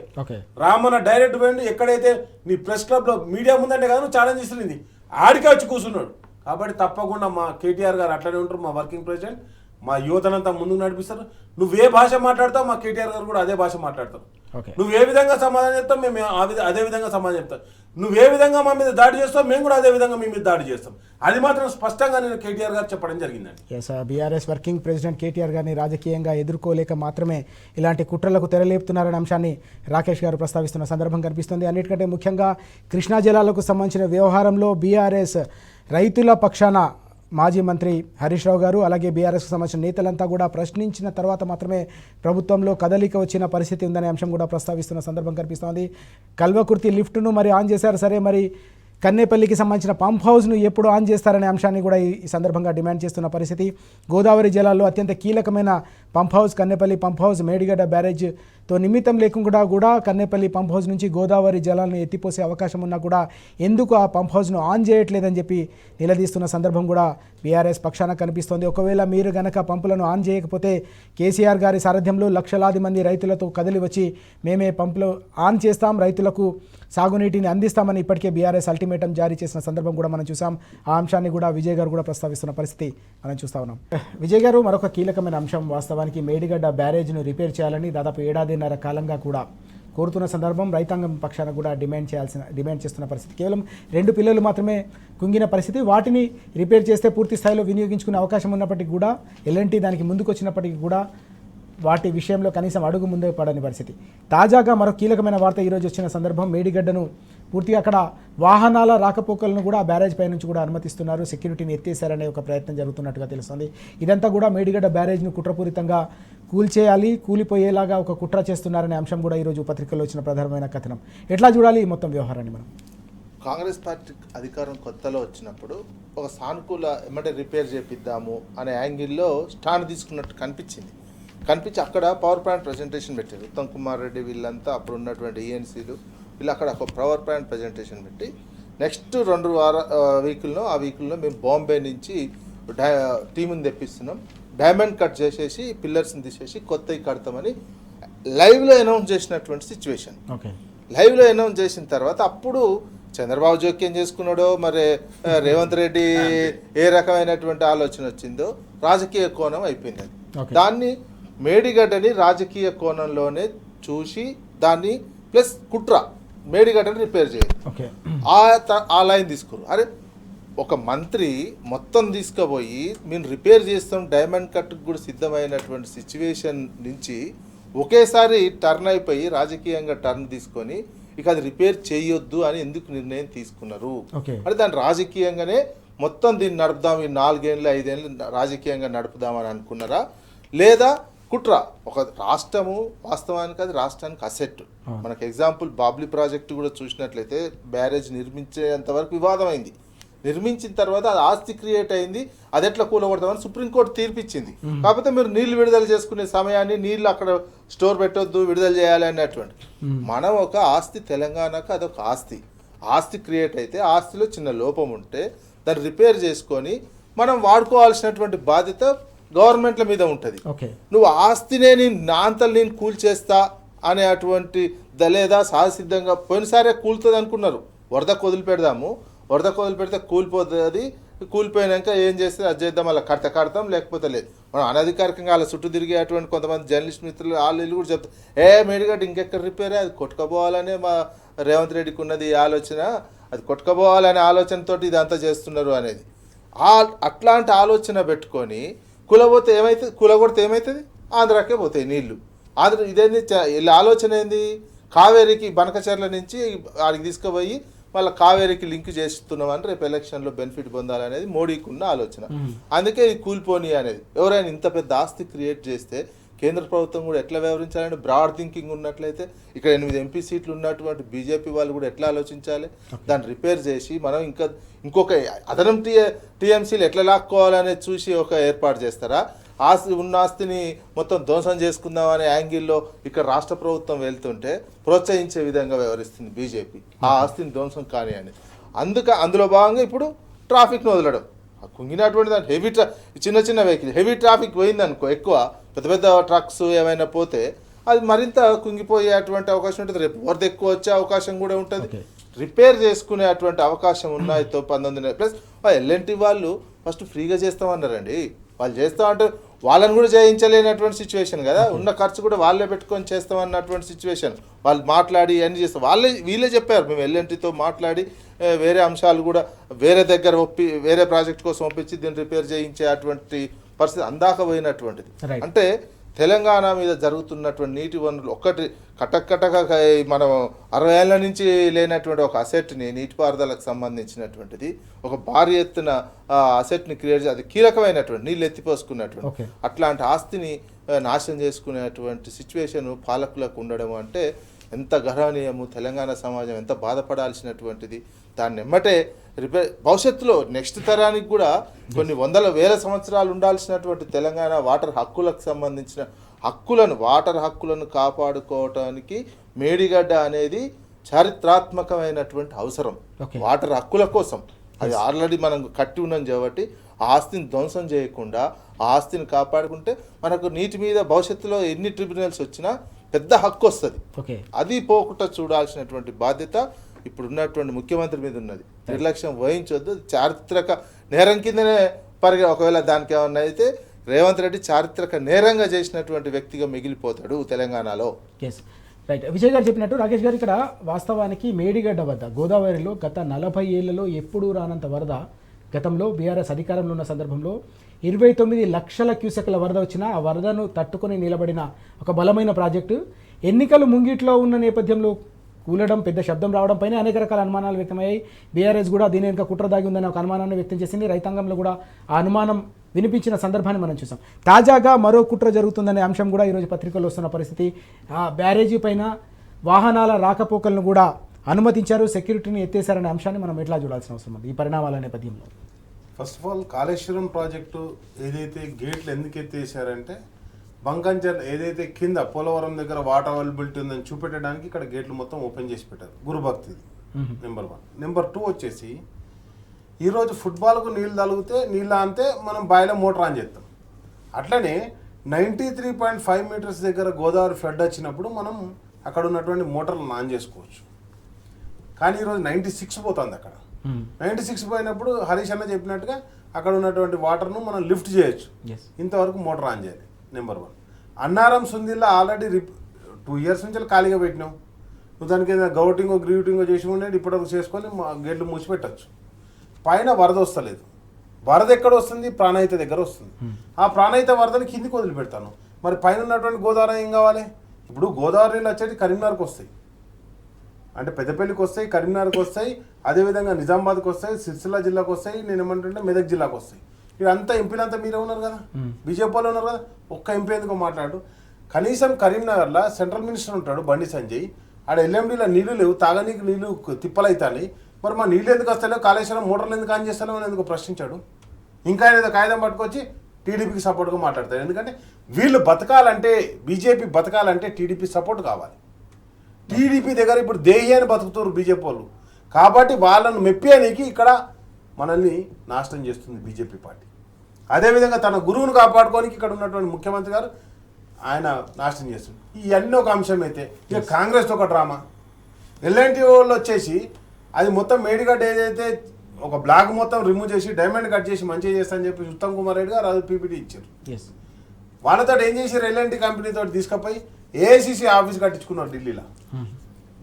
రామన్న డైరెక్ట్ పోయిండు, ఎక్కడైతే నీ ప్రెస్ క్లబ్లో మీడియా ముందంటే కాదు ఛాలెంజ్ చేసింది ఆడికే వచ్చి కూర్చున్నాడు. కాబట్టి తప్పకుండా మా కేటీఆర్ గారు అట్లనే ఉంటారు, మా వర్కింగ్ ప్రెసిడెంట్, మా యువతనంతా ముందుకు నడిపిస్తారు. నువ్వే భాష మాట్లాడతావు, మా కేటీఆర్ గారు కూడా అదే భాష మాట్లాడతారు. నువ్వు ఏ విధంగా సమాధానం చెప్తావు, మేము అదే విధంగా సమాధానం చెప్తాం. నువ్వు ఏ విధంగా మా మీద దాడి చేస్తావు, మేము కూడా అదే విధంగా మీ మీద దాడి చేస్తాం. అది మాత్రం స్పష్టంగా నేను కేటీఆర్ గారు చెప్పడం జరిగిందండి. Yes, BRS working president KTR గారిని రాజకీయంగా ఎదుర్కోలేక మాత్రమే ఇలాంటి కుట్రలకు తెరలేపుతున్నారనే అంశాన్ని రాకేష్ గారు ప్రస్తావిస్తున్న సందర్భం కనిపిస్తుంది. అన్నిటికంటే ముఖ్యంగా కృష్ణా జలాలకు సంబంధించిన వ్యవహారంలో బీఆర్ఎస్ రైతుల పక్షాన మాజీ మంత్రి హరీష్ రావు గారు అలాగే బీఆర్ఎస్కు సంబంధించిన నేతలంతా కూడా ప్రశ్నించిన తర్వాత మాత్రమే ప్రభుత్వంలో కదలిక వచ్చిన పరిస్థితి ఉందనే అంశం కూడా ప్రస్తావిస్తున్న సందర్భం కనిపిస్తోంది. కల్వకుర్తి లిఫ్ట్ను మరి ఆన్ చేశారు సరే, మరి కన్నేపల్లికి సంబంధించిన పంప్ హౌస్ను ఎప్పుడు ఆన్ చేస్తారనే అంశాన్ని కూడా ఈ సందర్భంగా డిమాండ్ చేస్తున్న పరిస్థితి. గోదావరి జలాల్లో అత్యంత కీలకమైన pump house Kannepalli pump house Medigadda బ్యారేజ్తో నిమిత్తం లేకుండా కూడా కన్నేపల్లి పంప్ హౌస్ నుంచి గోదావరి జలాలను ఎత్తిపోసే అవకాశం ఉన్నా కూడా ఎందుకు ఆ పంప్ హౌస్ను ఆన్ చేయట్లేదని చెప్పి నిలదీస్తున్న సందర్భం కూడా బీఆర్ఎస్ పక్షాన కనిపిస్తోంది. ఒకవేళ మీరు గనక పంపులను ఆన్ చేయకపోతే కేసీఆర్ గారి సారథ్యంలో లక్షలాది మంది రైతులతో కదిలి వచ్చి మేమే పంపులు ఆన్ చేస్తాం, రైతులకు సాగునీటిని అందిస్తామని ఇప్పటికే బీఆర్ఎస్ అల్టిమేటం జారీ చేసిన సందర్భం కూడా మనం చూసాం. ఆ అంశాన్ని కూడా విజయ్ గారు కూడా ప్రస్తావిస్తున్న పరిస్థితి మనం చూస్తా ఉన్నాం. విజయ్ గారు, మరొక కీలకమైన అంశం, వాస్తవానికి మేడిగడ్డ బ్యారేజ్ను రిపేర్ చేయాలని దాదాపు 7.5 కాలంగా కూడా కోరుతున్న సందర్భం, రైతాంగం పక్షాన కూడా డిమాండ్ చేస్తున్న పరిస్థితి. కేవలం 2 పిల్లలు మాత్రమే కుంగిన పరిస్థితి. వాటిని రిపేర్ చేస్తే పూర్తి స్థాయిలో వినియోగించుకునే అవకాశం ఉన్నప్పటికీ కూడా ఎల్ఎన్టీ దానికి ముందుకు వచ్చినప్పటికీ కూడా వాటి విషయంలో కనీసం అడుగు ముందే పడని పరిస్థితి. తాజాగా మరో కీలకమైన వార్త ఈరోజు వచ్చిన సందర్భం, మేడిగడ్డను పూర్తిగా అక్కడ వాహనాల రాకపోకలను కూడా ఆ బ్యారేజ్ పై నుంచి కూడా అనుమతిస్తున్నారు, సెక్యూరిటీని ఎత్తేసారనే ఒక ప్రయత్నం జరుగుతున్నట్టుగా తెలుస్తుంది. ఇదంతా కూడా మేడిగడ్డ బ్యారేజ్ను కుట్రపూరితంగా కూల్చేయాలి, కూలిపోయేలాగా ఒక కుట్ర చేస్తున్నారనే అంశం కూడా ఈరోజు పత్రికల్లో వచ్చిన ప్రధానమైన కథనం. ఎట్లా చూడాలి ఈ మొత్తం వ్యవహారాన్ని మనం? కాంగ్రెస్ పార్టీ అధికారం కొత్తలో వచ్చినప్పుడు ఒక సానుకూల ఎమ్మటే రిపేర్ చేపిద్దాము అనే యాంగిల్లో స్టాండ్ తీసుకున్నట్టు కనిపించి అక్కడ పవర్ ప్లాంట్ ప్రజెంటేషన్ పెట్టారు. ఉత్తమ్ కుమార్ రెడ్డి వీళ్ళంతా అప్పుడు ఉన్నటువంటి ఈఎన్సీలు వీళ్ళు అక్కడ ఒక పవర్ ప్లాంట్ ప్రజెంటేషన్ పెట్టి నెక్స్ట్ 2 వీకుల్లో మేము బాంబే నుంచి టీముని తెప్పిస్తున్నాం, డైమండ్ కట్ చేసేసి పిల్లర్స్ని తీసేసి కొత్తవి కడతామని లైవ్లో అనౌన్స్ చేసినటువంటి సిచ్యువేషన్. లైవ్లో అనౌన్స్ చేసిన తర్వాత అప్పుడు చంద్రబాబు జోక్యం చేసుకున్నాడో మరి రేవంత్ రెడ్డి ఏ రకమైనటువంటి ఆలోచన వచ్చిందో రాజకీయ కోణం అయిపోయింది. దాన్ని మేడిగడ్డని రాజకీయ కోణంలోనే చూసి దాన్ని ప్లస్ కుట్ర మేడిగడ్డని రిపేర్ చేయాలి ఆ లైన్ తీసుకురు. అరే ఒక మంత్రి మొత్తం తీసుకుపోయి మేము రిపేర్ చేస్తాం డైమండ్ కట్కి కూడా సిద్ధమైనటువంటి సిచ్యువేషన్ నుంచి ఒకేసారి టర్న్ అయిపోయి రాజకీయంగా టర్న్ తీసుకొని ఇక అది రిపేర్ చేయొద్దు అని ఎందుకు నిర్ణయం తీసుకున్నారు? అంటే దాన్ని రాజకీయంగానే మొత్తం దీన్ని నడుపుదాం, ఈ 4 ఏళ్ళు 5 ఏళ్ళు రాజకీయంగా నడుపుదామని అనుకున్నారా, లేదా కుట్ర? ఒక రాష్ట్రము వాస్తవానికి అది రాష్ట్రానికి అసెట్. మనకు ఎగ్జాంపుల్ బాబ్లీ ప్రాజెక్టు కూడా చూసినట్లయితే బ్యారేజ్ నిర్మించేంత వరకు వివాదం అయింది. నిర్మించిన తర్వాత అది ఆస్తి క్రియేట్ అయింది, అది ఎట్లా కూలగొడతామని సుప్రీంకోర్టు తీర్పిచ్చింది. కాకపోతే మీరు నీళ్లు విడుదల చేసుకునే సమయాన్ని నీళ్లు అక్కడ స్టోర్ పెట్టొద్దు, విడుదల చేయాలి అనేటువంటి మనం ఒక ఆస్తి, తెలంగాణకు అదొక ఆస్తి క్రియేట్ అయితే ఆస్తిలో చిన్న లోపం ఉంటే దాన్ని రిపేర్ చేసుకొని మనం వాడుకోవాల్సినటువంటి బాధ్యత గవర్నమెంట్ల మీద ఉంటుంది. నువ్వు ఆస్తినే నా అంతలు నేను కూల్చేస్తా అనే అటువంటి లేదా సహసిద్ధంగా పోయినసారే కూలుతుంది అనుకున్నారు, వరదకు వదిలిపెడితే కూలిపోతుంది, కూలిపోయినాక ఏం చేస్తే అది చేద్దాం, అలా కడతాం లేకపోతే లేదు. మనం అనధికారికంగా అలా చుట్టూ తిరిగేటువంటి కొంతమంది జర్నలిస్ట్ మిత్రులు వాళ్ళు కూడా చెప్తారు మేడిగడ్డ ఇంకెక్కడ రిపేరే, అది కొట్టుకోపోవాలనే మా రేవంత్ రెడ్డికి ఉన్నది ఆలోచన, అది కొట్టుకోపోవాలనే ఆలోచనతోటి ఇదంతా చేస్తున్నారు అనేది. అట్లాంటి ఆలోచన పెట్టుకొని కూలగొడితే ఏమవుతుంది? ఆంధ్రాకే పోతాయి నీళ్లు. ఇదేంది వీళ్ళ ఆలోచన ఏంది? కావేరికి బనకచర్ల నుంచి ఆడికి తీసుకుపోయి మళ్ళీ కావేరికి లింక్ చేస్తున్నామని రేపు ఎలక్షన్లో బెనిఫిట్ పొందాలనేది మోడీకి ఉన్న ఆలోచన. అందుకే ఇది కూల్పోని అనేది. ఎవరైనా ఇంత పెద్ద ఆస్తి క్రియేట్ చేస్తే కేంద్ర ప్రభుత్వం కూడా ఎట్లా వ్యవహరించాలంటే బ్రాడ్ థింకింగ్ ఉన్నట్లయితే ఇక్కడ 8 ఎంపీ సీట్లు ఉన్నటువంటి బీజేపీ వాళ్ళు కూడా ఎట్లా ఆలోచించాలి, దాన్ని రిపేర్ చేసి మనం ఇంకొక అదనం టీఎంసీలు ఎట్లా లాక్కోవాలనేది చూసి ఒక ఏర్పాటు చేస్తారా? ఉన్న ఆస్తిని మొత్తం ధ్వంసం చేసుకుందాం అనే యాంగిల్లో ఇక్కడ రాష్ట్ర ప్రభుత్వం వెళ్తుంటే ప్రోత్సహించే విధంగా వ్యవహరిస్తుంది బీజేపీ ఆ ఆస్తిని ధ్వంసం కానీ అని. అందులో భాగంగా ఇప్పుడు ట్రాఫిక్ను వదలడం, కుంగినటువంటి దాంట్లో చిన్న చిన్న వెహికల్ హెవీ ట్రాఫిక్ పోయిందనుకో, ఎక్కువ పెద్ద పెద్ద ట్రక్స్ ఏమైనా పోతే అది మరింత కుంగిపోయేటువంటి అవకాశం ఉంటుంది. రేపు వరద ఎక్కువ వచ్చే అవకాశం కూడా ఉంటుంది. రిపేర్ చేసుకునేటువంటి అవకాశం ఉన్నాయి. 19 ప్లస్ ఎల్ఎన్టీ వాళ్ళు ఫస్ట్ ఫ్రీగా చేస్తామన్నారండి. వాళ్ళు చేస్తామంటే వాళ్ళని కూడా చేయించలేనటువంటి సిచ్యువేషన్ కదా, ఉన్న ఖర్చు కూడా వాళ్ళే పెట్టుకొని చేస్తామన్నటువంటి సిచ్యువేషన్. వాళ్ళు మాట్లాడి అన్నీ చేస్తాం, వీళ్ళే చెప్పారు మేము ఎల్ఎన్టీతో మాట్లాడి వేరే అంశాలు కూడా వేరే దగ్గర వేరే ప్రాజెక్ట్ కోసం ఒప్పించి దీన్ని రిపేర్ చేయించే అటువంటి పరిస్థితి అందాక పోయినటువంటిది. అంటే తెలంగాణ మీద జరుగుతున్నటువంటి నీటి వనరులు ఒక్కటి కటక మనం 60 ఏళ్ల నుంచి లేనటువంటి ఒక అసెట్ని, నీటిపారుదలకు సంబంధించినటువంటిది ఒక భారీ ఎత్తున అసెట్ని క్రియేట్ చేసి అది కీలకమైనటువంటి నీళ్ళు ఎత్తిపోసుకున్నటువంటి అట్లాంటి ఆస్తిని నాశనం చేసుకునేటువంటి సిచ్యువేషన్ పాలకులకు ఉండడం అంటే ఎంత గర్హనీయము. తెలంగాణ సమాజం ఎంత బాధపడాల్సినటువంటిది. దాన్ని ఎమ్మటే భవిష్యత్తులో నెక్స్ట్ తరానికి కూడా కొన్ని వందల వేల సంవత్సరాలు ఉండాల్సినటువంటి తెలంగాణ వాటర్ హక్కులకు సంబంధించిన వాటర్ హక్కులను కాపాడుకోవటానికి మేడిగడ్డ అనేది చారిత్రాత్మకమైనటువంటి అవసరం. వాటర్ హక్కుల కోసం అది ఆల్రెడీ మనం కట్టి ఉన్నాం కాబట్టి ఆ ఆస్తిని ధ్వంసం చేయకుండా ఆ ఆస్తిని కాపాడుకుంటే మనకు నీటి మీద భవిష్యత్తులో ఎన్ని ట్రిబ్యునల్స్ వచ్చినా పెద్ద హక్కు వస్తుంది. అది పోకుండా చూడాల్సినటువంటి బాధ్యత ఇప్పుడు ఉన్నటువంటి ముఖ్యమంత్రి మీద ఉన్నది. నిర్లక్ష్యం వహించొద్దు. చారిత్రక నేరం కిందనే ఒకవేళ దానికి ఏమన్నా అయితే రేవంత్ రెడ్డి చారిత్రక నేరంగా చేసినటువంటి వ్యక్తిగా మిగిలిపోతాడు తెలంగాణలో. రైట్. విజయ్ గారు చెప్పినట్టు రాకేష్ గారు ఇక్కడ వాస్తవానికి మేడిగడ్డ వద్ద గోదావరిలో గత 40 ఏళ్లలో ఎప్పుడూ రానంత వరద, గతంలో బీఆర్ఎస్ అధికారంలో ఉన్న సందర్భంలో 29 లక్షల క్యూసెక్ల వరద వచ్చినా ఆ వరదను తట్టుకొని నిలబడిన ఒక బలమైన ప్రాజెక్టు ఎన్నికలు ముంగిట్లో ఉన్న నేపథ్యంలో కూలడం, పెద్ద శబ్దం రావడంపైనే అనేక రకాల అనుమానాలు వ్యక్తమయ్యాయి. బీఆర్ఎస్ కూడా దీని వెనుక కుట్ర దాగి ఉందని ఒక అనుమానాన్ని వ్యక్తం చేసింది. రైతాంగంలో కూడా ఆ అనుమానం వినిపించిన సందర్భాన్ని మనం చూసాం. తాజాగా మరో కుట్ర జరుగుతుందనే అంశం కూడా ఈరోజు పత్రికల్లో వస్తున్న పరిస్థితి. ఆ బ్యారేజీ పైన వాహనాల రాకపోకలను కూడా అనుమతించారు, సెక్యూరిటీని ఎత్తేసారనే అంశాన్ని మనం ఎట్లా చూడాల్సిన అవసరం ఉంది ఈ పరిణామాల నేపథ్యంలో? First of all Kaleshwaram project ఏదైతే గేట్లు ఎందుకు ఎత్తేసారంటే బంకంచర్ ఏదైతే కింద పోలవరం దగ్గర వాటర్ అవైలబిలిటీ ఉందని చూపెట్టడానికి ఇక్కడ గేట్లు మొత్తం ఓపెన్ చేసి పెట్టారు. గురుభక్తిది నెంబర్ 1. నెంబర్ 2 వచ్చేసి ఈరోజు ఫుట్బాల్కు నీళ్ళు తగిలితే నీళ్ళు అంతే మనం బాయిలో మోటార్ ఆన్ చేస్తాం. అట్లనే 93.5 మీటర్స్ దగ్గర గోదావరి ఫ్లడ్ వచ్చినప్పుడు మనం అక్కడ ఉన్నటువంటి మోటార్లను ఆన్ చేసుకోవచ్చు. కానీ ఈరోజు 96 పోతుంది. అక్కడ 96 పోయినప్పుడు హరీష్ అన్న చెప్పినట్టుగా అక్కడ ఉన్నటువంటి వాటర్ను మనం లిఫ్ట్ చేయొచ్చు. ఇంతవరకు మోటార్ ఆన్ చేయాలి. నెంబర్ 1. అన్నారం సుందిల్లో ఆల్రెడీ 2 ఇయర్స్ నుంచి ఖాళీగా పెట్టినాం. నువ్వు దానికి ఏదైనా గౌటింగో గ్రీవిటింగో చేసి ఉండేది ఇప్పటివరకు చేసుకొని గేట్లు మూసిపెట్టచ్చు. పైన వరద వస్తలేదు. వరద ఎక్కడ వస్తుంది? ప్రాణహిత దగ్గర వస్తుంది. ఆ ప్రాణహిత వరదని కిందికి వదిలిపెడతాను. మరి పైన ఉన్నటువంటి గోదావరి ఏం కావాలి? ఇప్పుడు గోదావరి నీళ్ళు వచ్చేది కరీంనగర్కి వస్తాయి, అంటే పెద్దపల్లికి వస్తాయి, కరీంనగర్కి వస్తాయి, అదేవిధంగా నిజామాబాద్కి వస్తాయి, సిరిసిల్ల జిల్లాకు వస్తాయి, నేను ఏమంటుంటే మెదక్ జిల్లాకు వస్తాయి. ఇదంతా ఎంపీలంతా మీరే ఉన్నారు కదా, బీజేపీ వాళ్ళు ఉన్నారు కదా. ఒక్క ఎంపీ ఎందుకు మాట్లాడు? కనీసం కరీంనగర్లో సెంట్రల్ మినిస్టర్ ఉంటాడు బండి సంజయ్, ఆడ ఎల్ఎండీలో నీళ్లు లేవు, తాగనీకి నీళ్లు తిప్పలవుతాయి. మరి మా నీళ్ళు ఎందుకు వస్తలేవు, కాళేశ్వరం మోటార్లు ఎందుకు ఆన్ చేస్తానో అని ఎందుకు ప్రశ్నించాడు. ఇంకా ఏదో కాగితం పట్టుకొచ్చి టీడీపీకి సపోర్ట్గా మాట్లాడతారు. ఎందుకంటే వీళ్ళు బతకాలంటే, బీజేపీ బతకాలంటే టీడీపీ సపోర్ట్ కావాలి. టీడీపీ దగ్గర ఇప్పుడు దేహి అని బతుకుతారు బీజేపీ వాళ్ళు. కాబట్టి వాళ్ళను మెప్పియనికి ఇక్కడ మనల్ని నాశనం చేస్తుంది బీజేపీ పార్టీ. అదేవిధంగా తన గురువును కాపాడుకోనికి ఇక్కడ ఉన్నటువంటి ముఖ్యమంత్రి గారు ఆయన నాశనం చేస్తుంది. ఇవన్నీ ఒక అంశం అయితే ఇక కాంగ్రెస్ ఒక డ్రామా. ఎల్ఎన్టీ వాళ్ళు వచ్చేసి అది మొత్తం మేడిగడ్డ ఏదైతే ఒక బ్లాక్ మొత్తం రిమూవ్ చేసి డైమండ్ కట్ చేసి మంచిగా చేస్తానని చెప్పి ఉత్తమ్ కుమార్ రెడ్డి గారు అది పీపీటీ ఇచ్చారు. వాళ్ళతో ఏం చేశారు? ఎల్ఎన్టీ కంపెనీతో తీసుకుపోయి ఏఐసిసి ఆఫీస్ కట్టించుకున్నారు ఢిల్లీలో.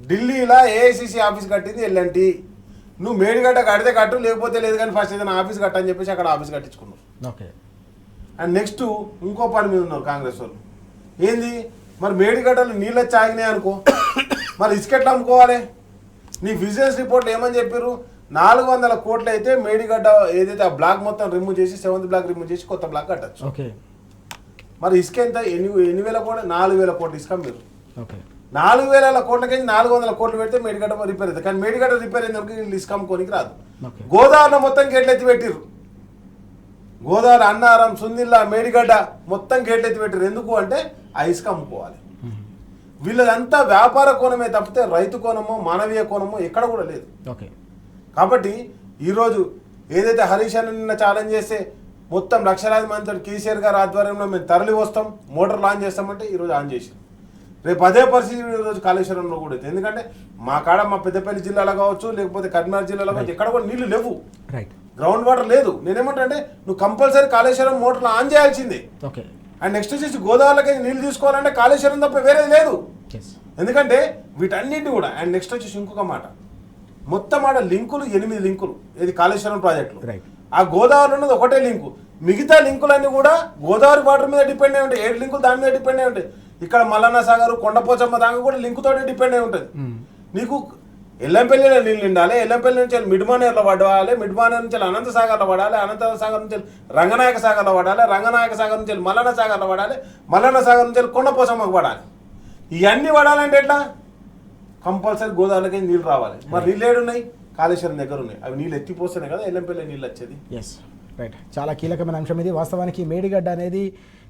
ఢిల్లీలో ఏఐసిసి ఆఫీస్ కట్టింది ఎల్ఎన్టీ. నువ్వు మేడిగడ్డ కడితే కట్టు, లేకపోతే లేదు, కానీ ఫస్ట్ ఏదైనా ఆఫీస్ కట్టని చెప్పేసి అక్కడ ఆఫీస్ కట్టించుకున్నారు. అండ్ నెక్స్ట్ ఇంకో పని మీద ఉన్నారు కాంగ్రెస్ వాళ్ళు. ఏంది మరి మేడిగడ్డలు నీళ్ళు వచ్చి ఆగినాయి అనుకో, మరి ఇసుకెట్లా అమ్ముకోవాలి? నీ బిజినెస్ రిపోర్ట్లు ఏమని చెప్పారు? 400 కోట్లు అయితే మేడిగడ్డ ఏదైతే ఆ బ్లాక్ మొత్తం రిమూవ్ చేసి 7th బ్లాక్ రిమూవ్ చేసి కొత్త బ్లాక్ కట్టచ్చు. మరి ఇసుక ఎంత? ఎన్ని వేల కోట్లు? 4,000 కోట్లు ఇసుక. మీరు 4,000 కోట్లకి 400 కోట్లు పెడితే మేడిగడ్డ రిపేర్ అవుతుంది. కానీ మేడిగడ్డ రిపేర్ అయినందుకు ఇసుక అమ్ముకోనికి రాదు. గోదావరిలో మొత్తం గేట్లు ఎత్తి పెట్టిర్రు. గోదావరి అన్నారం సుందిల్లా మేడిగడ్డ మొత్తం గేట్లు ఎత్తి పెట్టారు. ఎందుకు అంటే ఆ ఇసుక అమ్ముకోవాలి. వీళ్ళదంతా వ్యాపార కోణమే తప్పితే రైతు కోణమో మానవీయ కోణమో ఎక్కడ కూడా లేదు. ఓకే, కాబట్టి ఈరోజు ఏదైతే హరీష్ అన్న నిన్న ఛాలెంజ్ చేస్తే మొత్తం లక్షలాది మందితో కేసీఆర్ గారి ఆధ్వర్యంలో మేము తరలి వస్తాం, మోటార్ లాంచ్ చేస్తామంటే ఈరోజు ఆన్ చేసి రేపు అదే పరిస్థితి ఈరోజు కాళేశ్వరంలో కూడా అవుతుంది. ఎందుకంటే మా కాడ మా పెద్దపల్లి జిల్లాలో కావచ్చు, లేకపోతే కరీంనగర్ జిల్లాలో కావచ్చు, ఎక్కడ కూడా నీళ్లు లేవు, గ్రౌండ్ వాటర్ లేదు. నేనేమంటే నువ్వు కంపల్సరీ కాళేశ్వరం మోటార్లు ఆన్ చేయాల్సిందే. ఓకే, అండ్ నెక్స్ట్ వచ్చేసి గోదావరిలోకి నీళ్ళు తీసుకోవాలంటే కాళేశ్వరం తప్ప వేరేది లేదు. ఎందుకంటే వీటన్నింటినీ కూడా అండ్ నెక్స్ట్ వచ్చేసి ఇంకొక మాట, మొత్తం ఆడ లింకులు 8 లింకులు ఇది కాళేశ్వరం ప్రాజెక్టులు. ఆ గోదావరిలో ఉన్నది ఒకటే లింకు, మిగతా లింకులన్నీ కూడా గోదావరి వాటర్ మీద డిపెండ్ అయి ఉంటాయి. 7 లింకులు దాని మీద డిపెండ్ అయి ఉంటాయి. ఇక్కడ మల్లన్న సాగర్, కొండపోచమ్మ దాకా కూడా లింకుతోనే డిపెండ్ అయి ఉంటుంది. నీకు ఎల్లంపల్లిలో నీళ్ళు నిండాలి, ఎల్లంపల్లి నుంచి మిడ్మానేర్లో పడాలి, మిడ్మానేర్ నుంచి అనంత సాగర్లో పడాలి, అనంత సాగర్ నుంచి రంగనాయక సాగర్లో పడాలి, రంగనాయక సాగర్ నుంచి మల్లన్న సాగర్లో పడాలి, మల్లన్న సాగర్ నుంచి కొండపోచమ్మకు పడాలి. ఇవన్నీ పడాలంటే ఎట్లా? కంపల్సరీ గోదావరికి నీళ్ళు రావాలి. మరి నీళ్ళు ఏడున్నాయి? కాళేశ్వరం దగ్గర ఉన్నాయి. అవి నీళ్ళు ఎత్తిపోస్తేనే కదా ఎల్లంపల్లి నీళ్ళు వచ్చేది. Yes, right. చాలా కీలకమైన అంశం ఇది. వాస్తవానికి మేడిగడ్డ అనేది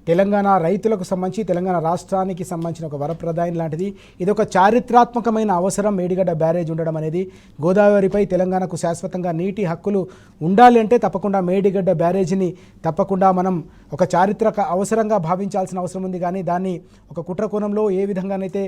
తెలంగాణ రైతులకు సంబంధించి, తెలంగాణ రాష్ట్రానికి సంబంధించిన ఒక వరప్రదాయం లాంటిది. ఇది ఒక చారిత్రాత్మకమైన అవసరం. మేడిగడ్డ బ్యారేజ్ ఉండడం అనేది గోదావరిపై తెలంగాణకు శాశ్వతంగా నీటి హక్కులు ఉండాలి అంటే తప్పకుండా మేడిగడ్డ బ్యారేజీని తప్పకుండా మనం ఒక చారిత్రక అవసరంగా భావించాల్సిన అవసరం ఉంది. కానీ దాన్ని ఒక కుట్ర కోణంలో ఏ విధంగానైతే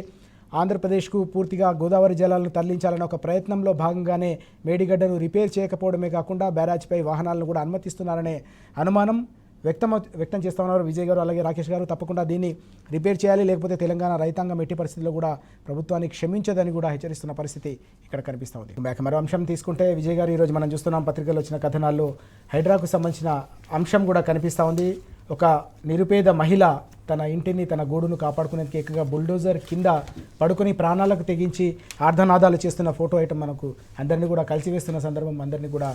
ఆంధ్రప్రదేశ్కు పూర్తిగా గోదావరి జలాలను తరలించాలన్న ఒక ప్రయత్నంలో భాగంగానే మేడిగడ్డను రిపేర్ చేయకపోవడమే కాకుండా బ్యారేజ్పై వాహనాలను కూడా అనుమతిస్తున్నారనే అనుమానం వ్యక్తం చేస్తూ ఉన్నారు విజయ్ గారు, అలాగే రాకేష్ గారు. తప్పకుండా దీన్ని రిపేర్ చేయాలి, లేకపోతే తెలంగాణ రైతాంగం ఎట్టి పరిస్థితుల్లో కూడా ప్రభుత్వానికి క్షమించదని కూడా హెచ్చరిస్తున్న పరిస్థితి ఇక్కడ కనిపిస్తూ ఉంది. బ్యాక్ మరో అంశం తీసుకుంటే విజయ్ గారు, ఈరోజు మనం చూస్తున్నాం పత్రికల్లో వచ్చిన కథనాల్లో హైడ్రాకు సంబంధించిన అంశం కూడా కనిపిస్తూ ఉంది. ఒక నిరుపేద మహిళ తన ఇంటిని, తన గూడును కాపాడుకునేందుకు ఏకంగా బుల్డోజర్ కింద పడుకొని ప్రాణాలకు తెగించి ఆర్ధనాదాలు చేస్తున్న ఫోటో ఐటమ్ మనకు అందరినీ కూడా కలిసివేస్తున్న సందర్భం, అందరినీ కూడా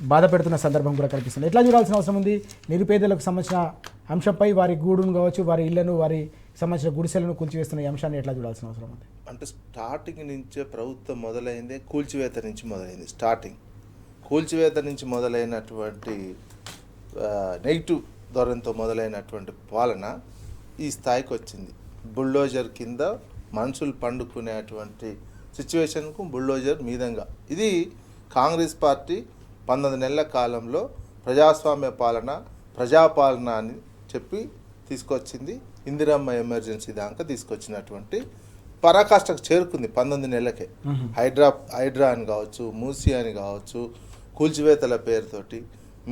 బాధ పెడుతున్న సందర్భం కూడా కనిపిస్తుంది. ఎట్లా చూడాల్సిన అవసరం ఉంది? నిరుపేదలకు సంబంధించిన అంశంపై వారి గూడును కావచ్చు, వారి ఇళ్లను, వారి సంబంధించిన గుడిసెలను కూల్చివేస్తున్న ఈ అంశాన్ని ఎట్లా చూడాల్సిన అవసరం ఉంది? అంటే స్టార్టింగ్ నుంచే ప్రభుత్వం మొదలైంది కూల్చివేత నుంచి మొదలైంది. స్టార్టింగ్ కూల్చివేత నుంచి మొదలైనటువంటి నెగిటివ్ ధోరణితో మొదలైనటువంటి పాలన ఈ స్థాయికి వచ్చింది. బుల్డోజర్ కింద మనుషులు పండుకునేటువంటి సిచ్యువేషన్కు బుల్డోజర్ మీదంగా. ఇది కాంగ్రెస్ పార్టీ 19 నెలల కాలంలో ప్రజాస్వామ్య పాలన, ప్రజాపాలన అని చెప్పి తీసుకొచ్చింది. ఇందిరమ్మ ఎమర్జెన్సీ దాకా తీసుకొచ్చినటువంటి పరాకాష్ఠకు చేరుకుంది 19 నెలలకే. హైడ్రా అని కావచ్చు, మూసీ అని కావచ్చు, కూల్చివేతల పేరుతోటి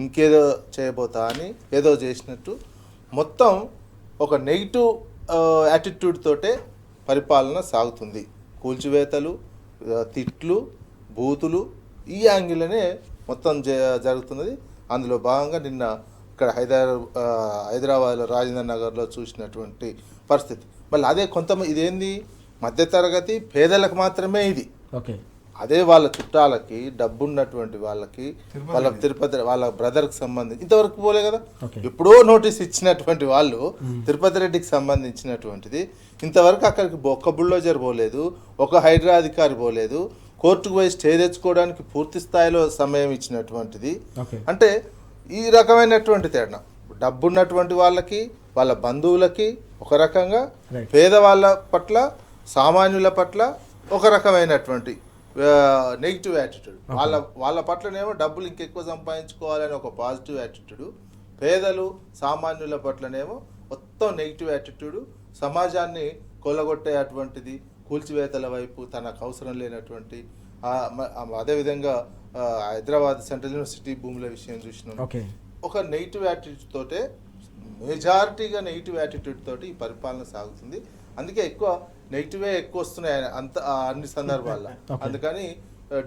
ఇంకేదో చేయబోతా అని ఏదో చేసినట్టు మొత్తం ఒక నెగిటివ్ యాటిట్యూడ్ తోటే పరిపాలన సాగుతుంది. కూల్చివేతలు, తిట్లు, బూతులు, ఈ యాంగిల్లోనే మొత్తం జరుగుతున్నది. అందులో భాగంగా నిన్న ఇక్కడ హైదరాబాద్లో రాజేంద్ర నగర్లో చూసినటువంటి పరిస్థితి. మళ్ళీ అదే కొంతమంది ఇదేంది మధ్యతరగతి పేదలకు మాత్రమే ఇది. ఓకే, అదే వాళ్ళ చుట్టాలకి, డబ్బున్నటువంటి వాళ్ళకి, వాళ్ళ తిరుపతి వాళ్ళ బ్రదర్కి సంబంధించి ఇంతవరకు పోలే కదా. ఎప్పుడో నోటీస్ ఇచ్చినటువంటి వాళ్ళు తిరుపతి రెడ్డికి సంబంధించినటువంటిది ఇంతవరకు అక్కడికి ఒక్క బుల్డోజర్ పోలేదు, ఒక హైడ్రా అధికారి పోలేదు. కోర్టుకు పోయి స్టే తెచ్చుకోవడానికి పూర్తి స్థాయిలో సమయం ఇచ్చినటువంటిది. అంటే ఈ రకమైనటువంటి తేడా డబ్బున్నటువంటి వాళ్ళకి, వాళ్ళ బంధువులకి ఒక రకంగా, పేదవాళ్ళ పట్ల, సామాన్యుల పట్ల ఒక రకమైనటువంటి నెగిటివ్ యాటిట్యూడ్. వాళ్ళ పట్లనేమో డబ్బులు ఇంకెక్కువ సంపాదించుకోవాలని ఒక పాజిటివ్ యాటిట్యూడ్, పేదలు సామాన్యుల పట్లనేమో మొత్తం నెగిటివ్ యాటిట్యూడ్. సమాజాన్ని కొల్లగొట్టేటువంటిది, కూల్చివేతల వైపు తనకు అవసరం లేనటువంటి. అదేవిధంగా హైదరాబాద్ సెంట్రల్ యూనివర్సిటీ భూముల విషయం చూసినాం. ఒక నెగిటివ్ యాటిట్యూడ్ తోటే, మెజారిటీగా నెగిటివ్ యాటిట్యూడ్ తోటి ఈ పరిపాలన సాగుతుంది. అందుకే ఎక్కువ నెగిటివే ఎక్కువ వస్తున్నాయి అన్ని సందర్భాల్లో. అందుకని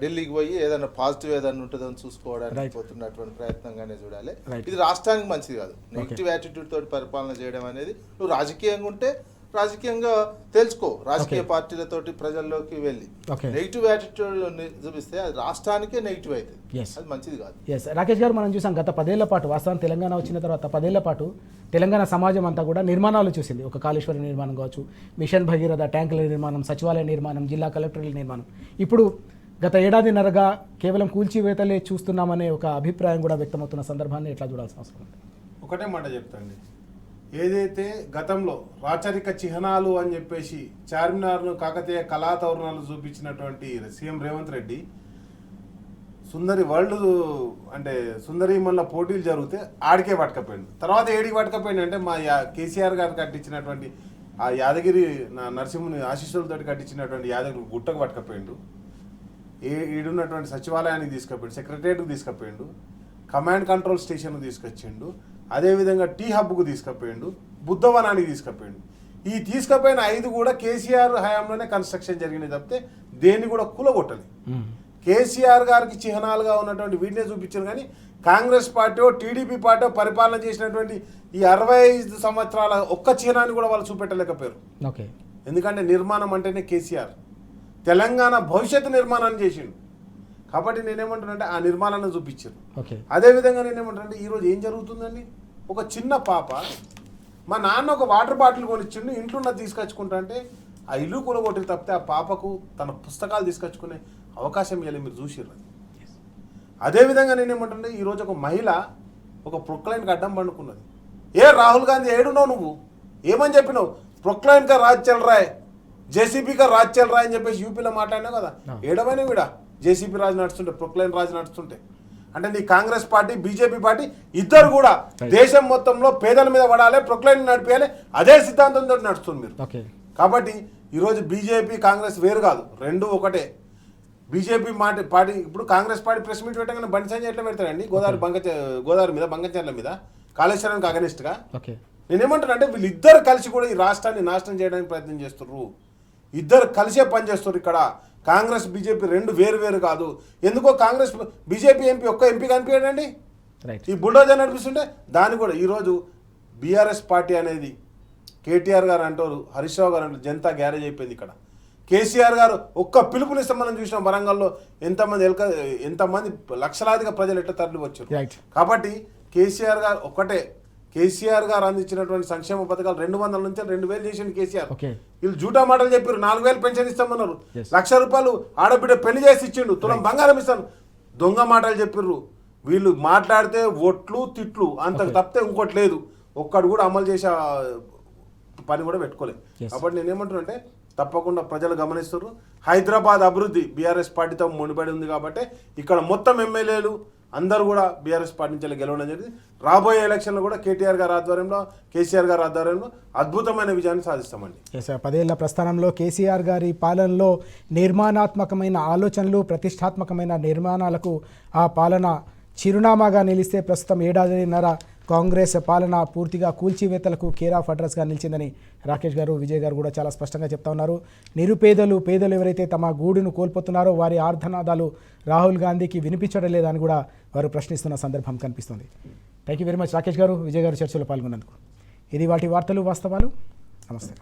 ఢిల్లీకి పోయి ఏదైనా పాజిటివ్ ఏదైనా ఉంటుందో చూసుకోవడానికి పోతున్నటువంటి ప్రయత్నంగానే చూడాలి. ఇది రాష్ట్రానికి మంచిది కాదు. నెగిటివ్ యాటిట్యూడ్ తోటి పరిపాలన చేయడం అనేది, నువ్వు రాజకీయంగా ఉంటే రాజకీయంగా తెలుసుకో, రాజకీయ పార్టీలతోటి ప్రజల్లోకి వెళ్ళి నెగిటివ్ యాటిట్యూడ్ చూపిస్తే అది రాష్ట్రానికే నెగిటివ్ అవుతుంది. అది మంచిది కాదు. రాకేష్ గారు, మనం చూసాం గత 10 ఏళ్ల పాటు, వాస్తవానికి తెలంగాణ వచ్చిన తర్వాత 10 ఏళ్ల పాటు తెలంగాణ సమాజం అంతా కూడా నిర్మాణాలు చూసింది. ఒక కాళేశ్వరం నిర్మాణం కావచ్చు, మిషన్ భగీరథ, ట్యాంకుల నిర్మాణం, సచివాలయ నిర్మాణం, జిల్లా కలెక్టర్ల నిర్మాణం. ఇప్పుడు గత ఏడాదిన్నరగా కేవలం కూల్చివేతలే చూస్తున్నామనే ఒక అభిప్రాయం కూడా వ్యక్తమవుతున్న సందర్భాన్ని ఎట్లా చూడాల్సిన అవసరం ఉంది? ఒకటే మాట చెప్తాండి, ఏదైతే గతంలో రాచరిక చిహ్నాలు అని చెప్పేసి చార్మినార్ను కాకతీయ కళాతోరణాలు చూపించినటువంటి సీఎం రేవంత్ రెడ్డి సుందరి వరల్డ్ అంటే సుందరి మళ్ళీ పోటీలు జరిగితే ఆడికే పట్టుకపోయిండు. తర్వాత ఏడికి పట్టుకపోయిండు అంటే మా కేసీఆర్ గారు కట్టించినటువంటి ఆ యాదగిరి నరసింహుని ఆశీస్సులతో కట్టించినటువంటి యాదగిరి గుట్టకు పట్టుకపోయిండు. ఈడున్నటువంటి సచివాలయానికి తీసుకుపోయిండు, సెక్రటరియట్కి తీసుకుపోయిండు, కమాండ్ కంట్రోల్ స్టేషన్కు తీసుకొచ్చిండు, అదేవిధంగా టీ హబ్కు తీసుకుపోయిండు, బుద్ధవనానికి తీసుకుపోయిండు. ఈ తీసుకుపోయిన 5 కూడా కేసీఆర్ హయాంలోనే కన్స్ట్రక్షన్ జరిగినాయి తప్పితే దేన్ని కూడా కూలగొట్టలేదు. కేసీఆర్ గారికి చిహ్నాలుగా ఉన్నటువంటి వీటినే చూపించారు. కానీ కాంగ్రెస్ పార్టీ టీడీపీ పార్టీ పరిపాలన చేసినటువంటి ఈ 65 సంవత్సరాల ఒక్క చిహ్నాన్ని కూడా వాళ్ళు చూపెట్టలేకపోయారు. ఓకే, ఎందుకంటే నిర్మాణం అంటేనే కేసీఆర్ తెలంగాణ భవిష్యత్తు నిర్మాణాన్ని చేసిండు. కాబట్టి నేనేమంటానంటే ఆ నిర్మాణాన్ని చూపించారు. ఓకే, అదేవిధంగా నేనేమంటానంటే ఈరోజు ఏం జరుగుతుందండి, ఒక చిన్న పాప మా నాన్న ఒక వాటర్ బాటిల్ కొనిచ్చిండు, ఇంట్లో తీసుకొచ్చుకుంటా అంటే ఆ ఇల్లు కూలగొట్టి తప్పితే ఆ పాపకు తన పుస్తకాలు తీసుకొచ్చుకునే అవకాశం ఇవ్వాలి. మీరు చూసిర్రు. అదేవిధంగా నేనేమంటే ఈరోజు ఒక మహిళ ఒక ప్రొక్లైన్కి అడ్డం పండుకున్నది. రాహుల్ గాంధీ ఏడున్నావు నువ్వు, ఏమని చెప్పినావు? ప్రొక్లైన్గా రాజ్ చల్ రాయ్, జేసీబీగా రాజ్ చల్ రాయ్ అని చెప్పేసి యూపీలో మాట్లాడినావు కదా. ఏడవైనా వీడా జేసీబీ రాజు నడుస్తుంటే, ప్రొక్లైన్ రాజు నడుస్తుంటే అంటే నీ కాంగ్రెస్ పార్టీ బీజేపీ పార్టీ ఇద్దరు కూడా దేశం మొత్తంలో పేదల మీద పడాలి, ప్రొక్లైన్ నడిపేయాలి, అదే సిద్ధాంతంతో నడుస్తుంది మీరు. కాబట్టి ఈరోజు బీజేపీ కాంగ్రెస్ వేరు కాదు, రెండు ఒకటే. బీజేపీ పార్టీ ఇప్పుడు కాంగ్రెస్ పార్టీ ప్రెస్ మీట్ పెట్టగానే బండి సంజయ్ ఎట్లా పెడతారండి, గోదావరి మీద బంగచర్ల మీద కాళేశ్వరానికి అగనిస్ట్గా. నేనేమంటానంటే వీళ్ళిద్దరు కలిసి కూడా ఈ రాష్ట్రాన్ని నాశనం చేయడానికి ప్రయత్నం చేస్తున్నారు. ఇద్దరు కలిసే పనిచేస్తారు ఇక్కడ. కాంగ్రెస్ బీజేపీ రెండు వేరు కాదు. ఎందుకో కాంగ్రెస్ బీజేపీ ఎంపీ ఒక్క ఎంపీ కనిపించండి, ఈ బుల్డోజర్ నడిపిస్తుంటే దాన్ని కూడా ఈరోజు బీఆర్ఎస్ పార్టీ అనేది కేటీఆర్ గారు అంటారు, హరీష్ రావు గారు అంటారు, జనతా గ్యారేజ్ అయిపోయింది ఇక్కడ. కేసీఆర్ గారు ఒక్క పిలుపునిస్తే మనం చూసినాం వరంగల్లో ఎంతమంది లక్షలాదిగా ప్రజలు ఎట్లా తరలి వచ్చారు. కాబట్టి కేసీఆర్ గారు ఒక్కటే, కేసీఆర్ గారు అందించినటువంటి సంక్షేమ పథకాలు 200 నుంచి 2000 చేసిండు కేసీఆర్. వీళ్ళు జూటా మాటలు చెప్పారు, 4000 పెన్షన్ ఇస్తామన్నారు, ₹1,00,000 ఆడబిడ్డ పెళ్లి చేసి ఇచ్చిండు, తులం బంగారం ఇస్తాను, దొంగ మాటలు చెప్పిర్రు. వీళ్ళు మాట్లాడితే ఒట్లు తిట్లు అంతకు తప్పితే ఇంకోటి లేదు. ఒక్కడు కూడా అమలు చేసే పని కూడా పెట్టుకోలేదు. కాబట్టి నేనేమంటున్నా అంటే తప్పకుండా ప్రజలు గమనిస్తారు. హైదరాబాద్ అభివృద్ధి బీఆర్ఎస్ పార్టీతో ముడిపడి ఉంది. కాబట్టి ఇక్కడ మొత్తం ఎమ్మెల్యేలు అందరూ కూడా బీఆర్ఎస్ పార్టీ నుంచి గెలవడం జరిగింది. రాబోయే ఎలక్షన్లో కూడా కేటీఆర్ గారి ఆధ్వర్యంలో, కేసీఆర్ గారి ఆధ్వర్యంలో అద్భుతమైన విజయాన్ని సాధిస్తామండి. 10 ఏళ్ల ప్రస్థానంలో కేసీఆర్ గారి పాలనలో నిర్మాణాత్మకమైన ఆలోచనలు, ప్రతిష్టాత్మకమైన నిర్మాణాలకు ఆ పాలన చిరునామాగా నిలిస్తే ప్రస్తుతం ఏడాదిన్నర కాంగ్రెస్ పాలన పూర్తిగా కూల్చివేతలకు కేర్ ఆఫ్ అడ్రస్గా నిలిచిందని రాకేష్ గారు, విజయ్ గారు కూడా చాలా స్పష్టంగా చెప్తా ఉన్నారు. పేదలు ఎవరైతే తమ గూడును కోల్పోతున్నారో వారి ఆర్ధనాదాలు రాహుల్ గాంధీకి వినిపించడం లేదని కూడా వారు ప్రశ్నిస్తున్న సందర్భం కనిపిస్తుంది. Thank you very much Rakesh గారు, విజయ్ గారు చర్చలో పాల్గొన్నందుకు. ఇది వాటి వార్తలు వాస్తవాలు. నమస్తే.